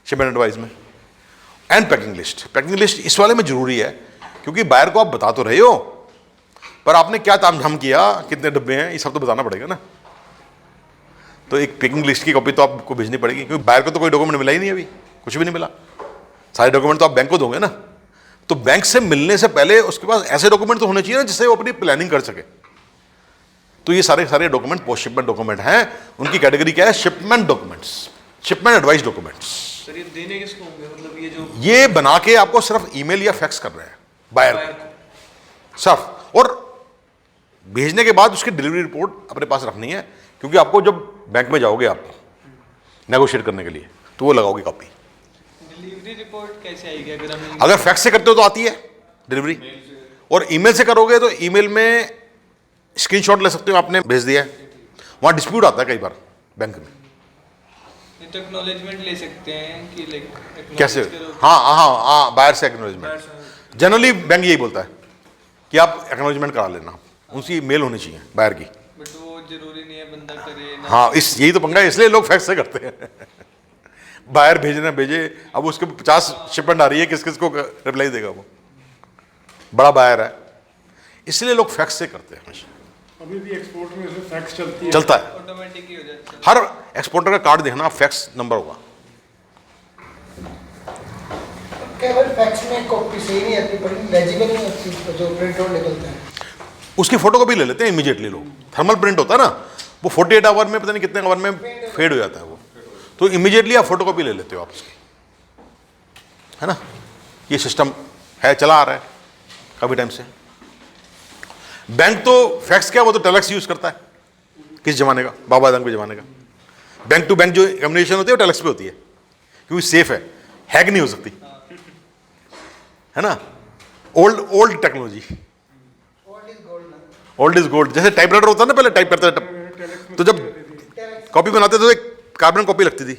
शिपमेंट एडवाइस में। And packing list. Packing list इस वाले में जरूरी है क्योंकि बायर को आप बता तो रहे हो, पर आपने क्या तामझाम किया, कितने डब्बे हैं, ये सब तो बताना पड़ेगा ना। तो एक पैकिंग लिस्ट की कॉपी तो आपको भेजनी पड़ेगी, क्योंकि बायर को तो कोई डॉक्यूमेंट मिला ही नहीं, अभी कुछ भी नहीं मिला। सारे डॉक्यूमेंट तो आप बैंक को दोगे ना, तो बैंक से मिलने से पहले उसके पास ऐसे डॉक्यूमेंट तो होने चाहिए ना जिससे वो अपनी प्लानिंग कर सके। तो ये सारे डॉक्यूमेंट पोस्ट शिपमेंट डॉक्यूमेंट हैं। उनकी कैटेगरी क्या है? Shipment documents, shipment advice documents. Sir ये देने किसको होंगे, मतलब ये जो ये बना के आपको सिर्फ ईमेल या फैक्स कर रहे हैं बायर को सिर्फ, और भेजने के बाद उसकी डिलीवरी रिपोर्ट अपने पास रखनी है, क्योंकि आपको जब बैंक में जाओगे आप नेगोशिएट करने के लिए तो वो लगाओगे कॉपी। डिलीवरी रिपोर्ट कैसे आएगी अगर हम अगर फैक्स से करते हो तो आती है डिलीवरी, और ईमेल से करोगे तो ईमेल में स्क्रीनशॉट ले सकते हो, आपने भेज दिया है। वहाँ डिस्प्यूट आता है कई बार बैंक में। तो एक्नॉलेजमेंट ले सकते हैं कि लाइक कैसे? हाँ, बायर से एक्नॉलेजमेंट। जनरली बैंक यही बोलता है कि आप एक्नॉलेजमेंट करा लेना, उनकी मेल होनी चाहिए बायर की। बट वो जरूरी नहीं है बंदा करे ना। हाँ, यही तो पंगा है, इसलिए लोग फैक्स से करते हैं। बायर भेजे ना भेजे, अब उसके 50 शिपमेंट आ रही है, किस किस को रिप्लाई देगा? वो बड़ा बायर है, इसलिए लोग फैक्स से करते हैं हमेशा। अभी भी एक्सपोर्ट में से फैक्स चलती है, चलता है, ऑटोमेटिक ही हो जाता है। हर एक्सपोर्टर का कार्ड देखना, फैक्स नंबर होगा। केवल फैक्स में कॉपी सही नहीं आती, पर लेजिबल नहीं आती, जो प्रिंट आउट निकलता है उसकी फोटोकॉपी ले लेते हैं इमीडिएटली लोग। थर्मल प्रिंट होता है ना, वो 48 आवर में पता नहीं कितने आवर में फेड हो जाता है वो, तो इमीडिएटली आप फोटोकॉपी ले लेते हो आप उसकी, है ना? ये सिस्टम है, चला आ रहा है काफी टाइम से। बैंक तो फैक्स क्या, वो तो टेलेक्स यूज करता है। किस जमाने का? बाबा आदम के जमाने का। बैंक टू बैंक जो कम्युनिकेशन होती है वो टेलेक्स पे होती है, क्योंकि सेफ है, हैक नहीं हो सकती, है ना? Old technology, old is gold. जैसे टाइपराइटर होता है ना, पहले टाइप करते थे, तो जब कॉपी बनाते थे तो एक कार्बन कॉपी लगती थी,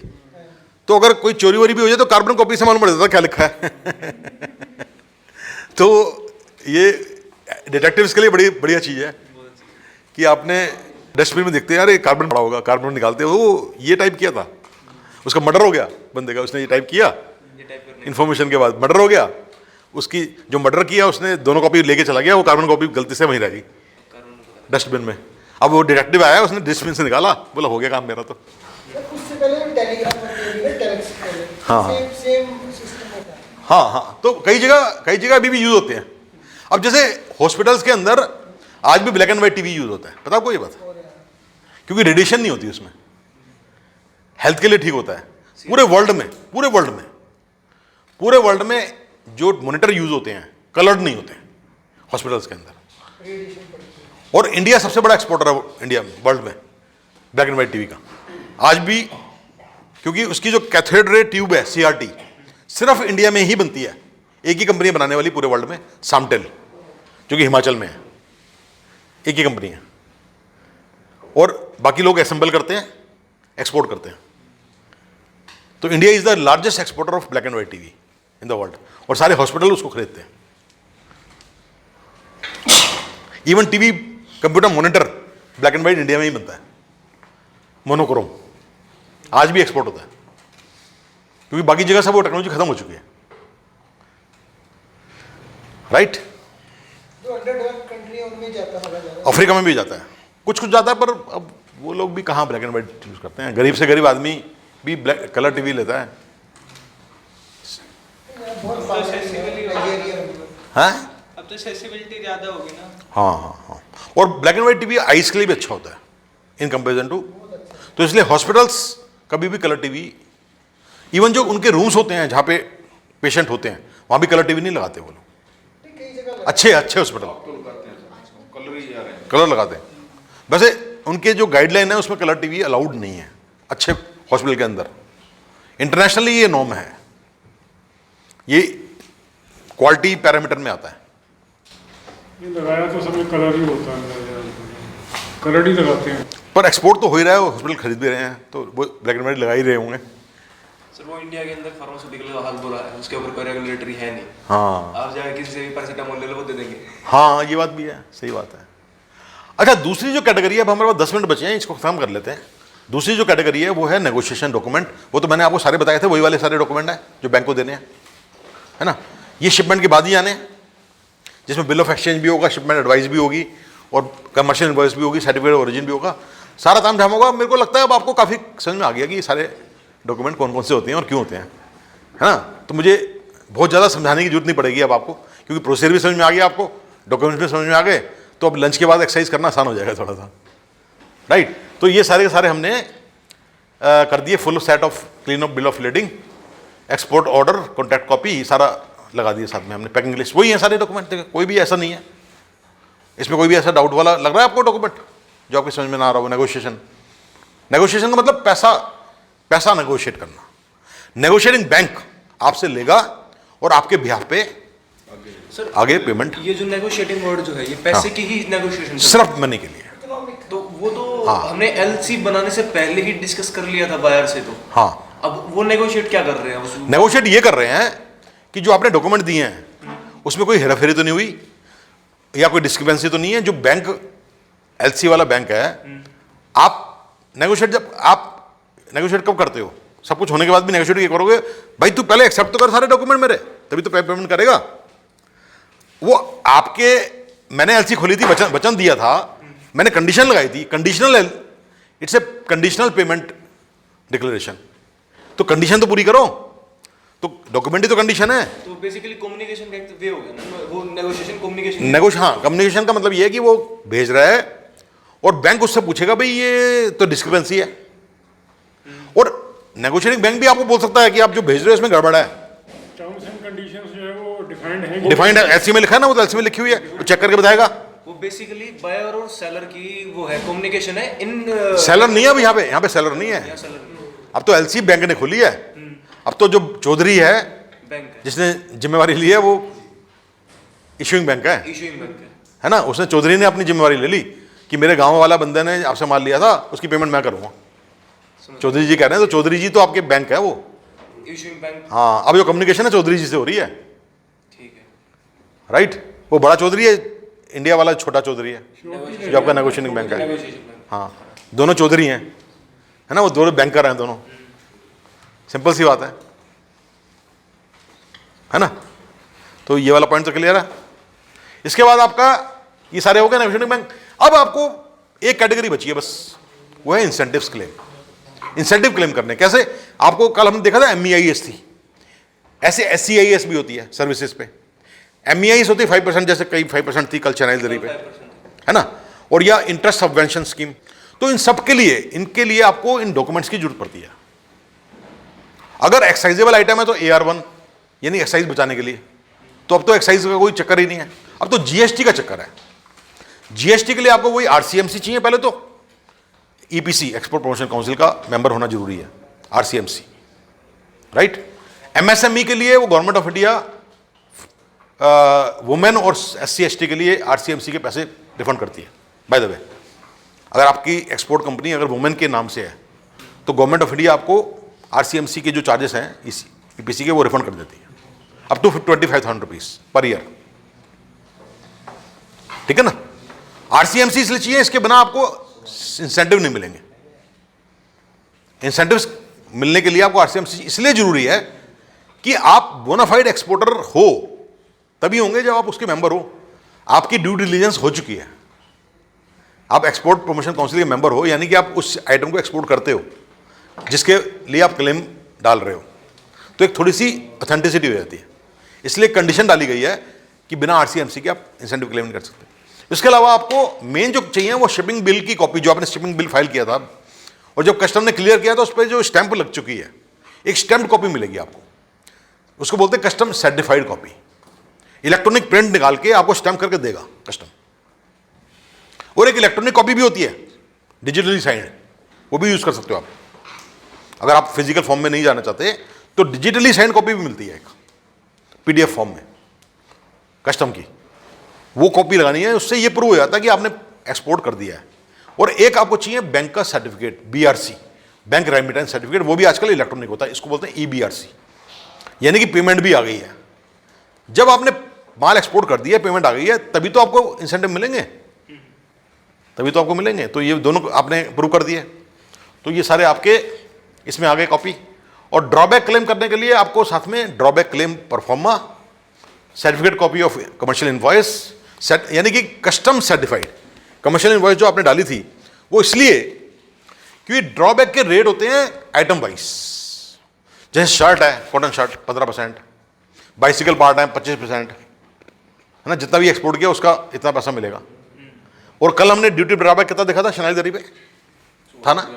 तो अगर कोई चोरी वोरी भी हो जाए तो कार्बन कॉपी से मालूम पड़ जाता था क्या लिखा है। तो ये डिटेक्टिव्स के लिए बड़ी बढ़िया चीज़ है कि आपने डस्टबिन में देखते हैं यार ये कार्बन पड़ा होगा, कार्बन निकालते हो, वो ये टाइप किया था, उसका मर्डर हो गया बंदे का, उसने ये टाइप किया, इन्फॉर्मेशन के बाद मर्डर हो गया, उसकी जो मर्डर किया उसने दोनों कॉपी लेके चला गया, वो कार्बन कॉपी गलती से वहीं रह गई डस्टबिन में। अब वो डिटेक्टिव आया, उसने डस्टबिन से निकाला, बोला हो गया काम मेरा। तो उससे पहले टेलीग्राम में टेलेक्स पहले हाँ। सेम सिस्टम होता है। हाँ, तो कई जगह अभी भी यूज होते हैं। अब जैसे हॉस्पिटल्स के अंदर आज भी black and white TV use होता है, पता आपको ये बात? क्योंकि रेडिएशन नहीं होती उसमें, हेल्थ के लिए ठीक होता है। पूरे वर्ल्ड में जो मॉनिटर यूज होते हैं कलर्ड नहीं होते हैं हॉस्पिटल्स के अंदर। और इंडिया सबसे बड़ा एक्सपोर्टर है इंडिया में, वर्ल्ड में, ब्लैक एंड वाइट टीवी का आज भी, क्योंकि उसकी जो कैथोड रे ट्यूब है CRT सिर्फ इंडिया में ही बनती है, एक ही कंपनी बनाने वाली पूरे वर्ल्ड में, सामटेल, जो कि हिमाचल में है, एक ही कंपनी है, और बाकी लोग असेंबल करते हैं, एक्सपोर्ट करते हैं। तो India is the largest exporter of black and white TV in the world, और सारे हॉस्पिटल उसको खरीदते हैं। Even TV computer monitor black and white India में ही बनता है, मोनोक्रोम, आज भी एक्सपोर्ट होता है, क्योंकि बाकी जगह सब वो टेक्नोलॉजी खत्म हो चुकी है, राइट। जो अंडरडेवलप्ड कंट्री है उनमें जाता होगा ज़्यादा। अफ्रीका में भी जाता है, कुछ कुछ जाता है, पर अब वो लोग भी कहाँ ब्लैक एंड वाइट यूज करते हैं। गरीब से गरीब आदमी भी ब्लैक कलर टीवी लेता है। बहुत फास्ट नाइजीरिया में। हाँ अब तो एक्सेसिबिलिटी ज़्यादा होगी ना। हाँ हाँ हाँ, और black and white TV ice के लिए भी अच्छा होता है इन कंपेरिजन टू, तो इसलिए हॉस्पिटल्स कभी भी कलर टीवी, इवन जो उनके रूम्स होते हैं जहाँ पे पेशेंट होते हैं वहाँ भी कलर टीवी नहीं लगाते वो लोग, कई जगह अच्छे अच्छे हॉस्पिटल कलर लगाते हैं। वैसे उनके जो गाइडलाइन है उसमें कलर टीवी अलाउड नहीं है अच्छे हॉस्पिटल के अंदर, इंटरनेशनली ये नॉर्म है, ये क्वालिटी पैरामीटर में आता है। ये लगाया तो सब में कलर ही होता है, कलर ही लगाते हैं। पर एक्सपोर्ट तो हो ही रहा है, हॉस्पिटल खरीद भी रहे हैं, तो वो ब्लैक एंड वाइट लगा ही रहे होंगे। सर वो इंडिया के अंदर फार्मास्यूटिकल का हाल बुरा है, उसके ऊपर कोई रेगुलेटरी है नहीं। हाँ आप जाए किसी से भी पैरासीटामोल ले लो वो दे देंगे। हाँ, ये बात भी है, सही बात है। अच्छा, दूसरी जो कैटेगरी है, अब हमारे पास 10 मिनट बचे हैं, इसको खत्म कर लेते हैं। दूसरी जो कैटेगरी है वो है नेगोशिएशन डॉक्यूमेंट। वो तो मैंने आपको सारे बताए थे, वही वाले सारे डॉक्यूमेंट हैं जो बैंक को देने हैं, है ना। ये शिपमेंट के बाद ही आने हैं, जिसमें बिल ऑफ एक्सचेंज भी होगा, शिपमेंट एडवाइस भी होगी, और कमर्शियल इनवॉइस भी होगी, सर्टिफिकेट ऑफ ओरिजिन भी होगा, सारा काम झाम होगा। मेरे को लगता है अब आपको काफ़ी समझ में आ गया कि ये सारे डॉक्यूमेंट कौन कौन से होते हैं और क्यों होते हैं, है ना। तो मुझे बहुत ज़्यादा समझाने की जरूरत नहीं पड़ेगी अब आपको, क्योंकि प्रोसीजर भी समझ में आ गया आपको, डॉक्यूमेंट्स भी समझ में आ गए, तो अब लंच के बाद एक्सरसाइज करना आसान हो जाएगा थोड़ा सा, राइट। तो ये सारे के सारे हमने कर दिए, full set of clean up bill of leading, export order, contract copy, सारा लगा दिया साथ में हमने, पैकिंग लिस्ट, वही है सारे डॉक्यूमेंट। कोई भी ऐसा नहीं है इसमें, कोई भी ऐसा डाउट वाला लग रहा है आपको डॉक्यूमेंट जो आपकी समझ में ना आ रहा हो। नेगोशिएशन, नेगोशिएशन का मतलब पैसा नेगोशिएट करना। नेगोशिएटिंग बैंक आपसे लेगा और आपके बिहाफ पे सर आगे पेमेंट, ये जो नेगोशिएटिंग वर्ड जो है ये पैसे की ही नेगोशिएशन, सिर्फ मनी के लिए। तो वो तो हाँ। हमने LC बनाने से पहले ही डिस्कस कर लिया था बायर से। तो हाँ, अब वो नेगोशिएट क्या कर रहे हैं? नेगोशिएट ये कर रहे हैं कि जो आपने डॉक्यूमेंट दिए हैं उसमें कोई हेराफेरी तो नहीं हुई या कोई डिस्क्रिपेंसी तो नहीं है। जो बैंक LC वाला बैंक है, आप नेगोशिएट कब करते हो? सब कुछ होने के बाद भी नेगोशिएट ये करोगे, भाई तू पहले एक्सेप्ट तो कर सारे डॉक्यूमेंट मेरे, तभी तो पेमेंट करेगा वो। आपके मैंने LC खोली थी, वचन दिया था, मैंने कंडीशन लगाई थी, conditional, it's a conditional payment declaration. तो कंडीशन तो पूरी करो, तो डॉक्यूमेंट ही तो कंडीशन है। तो बेसिकली कम्युनिकेशन का एक वे हो गया ना, वो नेगोशिएशन कम्युनिकेशन। हाँ, कम्युनिकेशन का मतलब ये है कि वो भेज रहा है और बैंक उससे पूछेगा भाई ये तो डिस्क्रिपेंसी है, और नेगोशिएटिंग बैंक भी आपको बोल सकता है कि आप जो भेज रहे हो इसमें गड़बड़ है। टर्म्स एंड कंडीशंस जो है वो डिफाइंड है, डिफाइंड है, LC में लिखा है ना, वो तो LC में लिखी हुई है, वो चेक करके बताएगा। वो बेसिकली बायर और सेलर की वो है कम्युनिकेशन है। इन सेलर नहीं है अभी, यहाँ पे सेलर नहीं है, अब तो LC बैंक ने खोली है। अब तो जो चौधरी है बैंक जिसने जिम्मेवारी ली है वो इशूइंग बैंक है, इशूइंग बैंक है ना। उसने, चौधरी ने अपनी जिम्मेवारी ले ली कि मेरे गांव वाला बंदे ने आपसे माल लिया था, उसकी पेमेंट मैं करूंगा। चौधरी जी कह रहे हैं, तो चौधरी जी तो आपके बैंक है वो, इशूइंग बैंक। हाँ। अब जो कम्युनिकेशन है चौधरी जी से हो रही है, ठीक है, राइट। वो बड़ा चौधरी है, इंडिया वाला छोटा चौधरी है जो आपका नेगोशिएटिंग बैंक है। Negotiation bank. हाँ, दोनों चौधरी हैं, है ना, वो दोनों बैंकर हैं दोनों, सिंपल सी बात है ना। तो ये वाला पॉइंट तो क्लियर है। इसके बाद आपका ये सारे हो गए नेगोशिएटिंग बैंक। अब आपको एक कैटेगरी बची है बस, वो है इंसेंटिव्स क्लेम। इंसेंटिव क्लेम करने कैसे, आपको कल हमने देखा था MEIS थी, ऐसे SCIS भी होती है सर्विसेज पे। MEIS होती है 5%, जैसे कई 5% थी कल चैनल दरी पे, है ना, और या इंटरेस्ट सबवेंशन स्कीम। तो इन सब के लिए, इनके लिए आपको इन डॉक्यूमेंट्स की जरूरत पड़ती है। अगर एक्साइजेबल आइटम है तो AR1 यानी एक्साइज बचाने के लिए, तो अब तो एक्साइज का कोई चक्कर ही नहीं है, अब तो GST का चक्कर है। GST के लिए आपको वही RCMC चाहिए पहले तो, EPC एक्सपोर्ट प्रमोशन काउंसिल का मेंबर होना जरूरी है, RCMC, राइट। MSME के लिए वो गवर्नमेंट ऑफ इंडिया वुमेन और SC/ST के लिए RCMC के पैसे रिफंड करती है। बाय द वे, अगर आपकी एक्सपोर्ट कंपनी अगर वुमेन के नाम से है तो गवर्नमेंट ऑफ इंडिया आपको RCMC के जो चार्जेस हैं इस EPC के वो रिफंड कर देती है, up to 25,000 rupees per year, ठीक है ना। RCMC इसलिए चाहिए, इसके बिना आपको इंसेंटिव नहीं मिलेंगे। इंसेंटिव्स मिलने के लिए आपको RCMC इसलिए जरूरी है कि आप बोनाफाइड एक्सपोर्टर हो तभी होंगे जब आप उसके मेंबर हो, आपकी ड्यू डिलिजेंस हो चुकी है, आप एक्सपोर्ट प्रमोशन काउंसिल के मेंबर हो, यानी कि आप उस आइटम को एक्सपोर्ट करते हो जिसके लिए आप क्लेम डाल रहे हो, तो एक थोड़ी सी ऑथेंटिसिटी हो जाती है। इसलिए कंडीशन डाली गई है कि बिना RCMC के आप इंसेंटिव क्लेम नहीं कर सकते। इसके अलावा आपको मेन जो चाहिए वो शिपिंग बिल की कॉपी, जो आपने शिपिंग बिल फाइल किया था और जब कस्टम ने क्लियर किया तो उस पर जो स्टैंप लग चुकी है, एक स्टैम्प कॉपी मिलेगी आपको, उसको बोलते हैं custom certified copy. Electronic print निकाल के आपको स्टैम्प करके देगा कस्टम। और एक इलेक्ट्रॉनिक कॉपी भी होती है डिजिटली साइंड, वो भी यूज कर सकते हो आप। अगर आप फिजिकल फॉर्म में नहीं जाना चाहते तो डिजिटली साइंड कॉपी भी मिलती है एक PDF फॉर्म में कस्टम की, वो कॉपी लगानी है, उससे ये प्रूव हो जाता है कि आपने एक्सपोर्ट कर दिया है। और एक आपको चाहिए बैंक का certificate, BRC, bank remittance certificate, वो भी आजकल इलेक्ट्रॉनिक होता है, इसको बोलते हैं EBRC, यानी कि पेमेंट भी आ गई है। जब आपने माल एक्सपोर्ट कर दिया, पेमेंट आ गई है, तभी तो आपको इंसेंटिव मिलेंगे, तभी तो आपको मिलेंगे। तो ये दोनों आपने प्रूव कर दिए, तो ये सारे आपके इसमें आ गए कॉपी। और ड्रॉबैक क्लेम करने के लिए आपको साथ में drawback claim pro forma, certificate copy of commercial invoice, यानी कि कस्टम सर्टिफाइड कमर्शियल इनवॉइस जो आपने डाली थी, वो इसलिए क्योंकि ड्रॉबैक के रेट होते हैं आइटम वाइज। जैसे शर्ट है, कॉटन शर्ट 15%, बाइसिकल पार्ट है 25%, है ना, जितना भी एक्सपोर्ट किया उसका इतना पैसा मिलेगा। और कल हमने ड्यूटी ड्रॉबैक कितना देखा था शनाई दरी पे, था ना,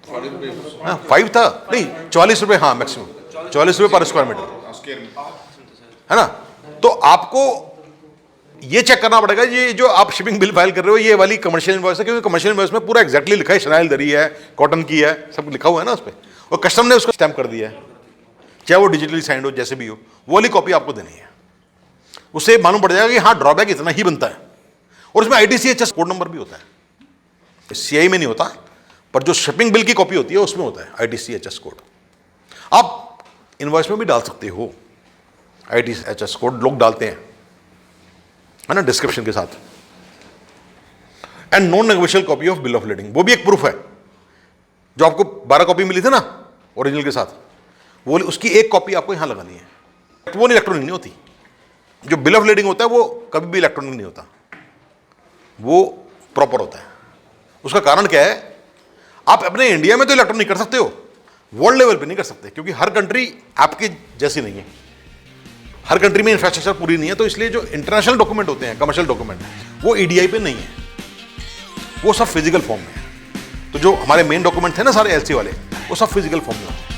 5 था, नहीं 44 रुपये, हाँ मैक्सिमम 44 रुपये पर स्क्वायर मीटर, है ना। तो आपको ये चेक करना पड़ेगा ये जो आप शिपिंग बिल फाइल कर रहे हो ये वाली कमर्शियल इनवॉइस है, क्योंकि कमर्शियल इनवॉइस में पूरा एग्जैक्टली लिखा है, शनाइल दरी है, कॉटन की है, सब लिखा हुआ है ना उस पर, और कस्टम ने उसको स्टैम्प कर दिया है, चाहे वो डिजिटली साइंड हो, जैसे भी हो, वो वाली कॉपी आपको देनी है। उससे मालूम पड़ जाएगा कि हाँ ड्रॉबैक इतना ही बनता है। और उसमें ITCHS कोड नंबर भी होता है, CI में नहीं होता, पर जो शिपिंग बिल की कॉपी होती है उसमें होता है ITCHS कोड। आप इनवॉइस में भी डाल सकते हो ITCHS कोड, लोग डालते हैं, है ना, डिस्क्रिप्शन के साथ। And non negotiable copy of bill of leading, वो भी एक प्रूफ है। जो आपको 12 कॉपी मिली थी ना ओरिजिनल के साथ, वो उसकी एक कॉपी आपको यहां लगानी है, वो नहीं इलेक्ट्रॉनिक नहीं होती। जो बिल ऑफ लीडिंग होता है वो कभी भी इलेक्ट्रॉनिक नहीं होता, वो प्रॉपर होता है। उसका कारण क्या है, आप अपने इंडिया में तो इलेक्ट्रॉनिक कर सकते हो, वर्ल्ड लेवल पे नहीं कर सकते, क्योंकि हर कंट्री आपकी जैसी नहीं है, हर कंट्री में इंफ्रास्ट्रक्चर पूरी नहीं है। तो इसलिए जो इंटरनेशनल डॉक्यूमेंट होते हैं, कमर्शियल डॉक्यूमेंट, वो EDI पे नहीं है, वो सब फिजिकल फॉर्म में है। तो जो हमारे मेन डॉक्यूमेंट थे ना सारे LC वाले, वो सब फिजिकल फॉर्म में होते हैं।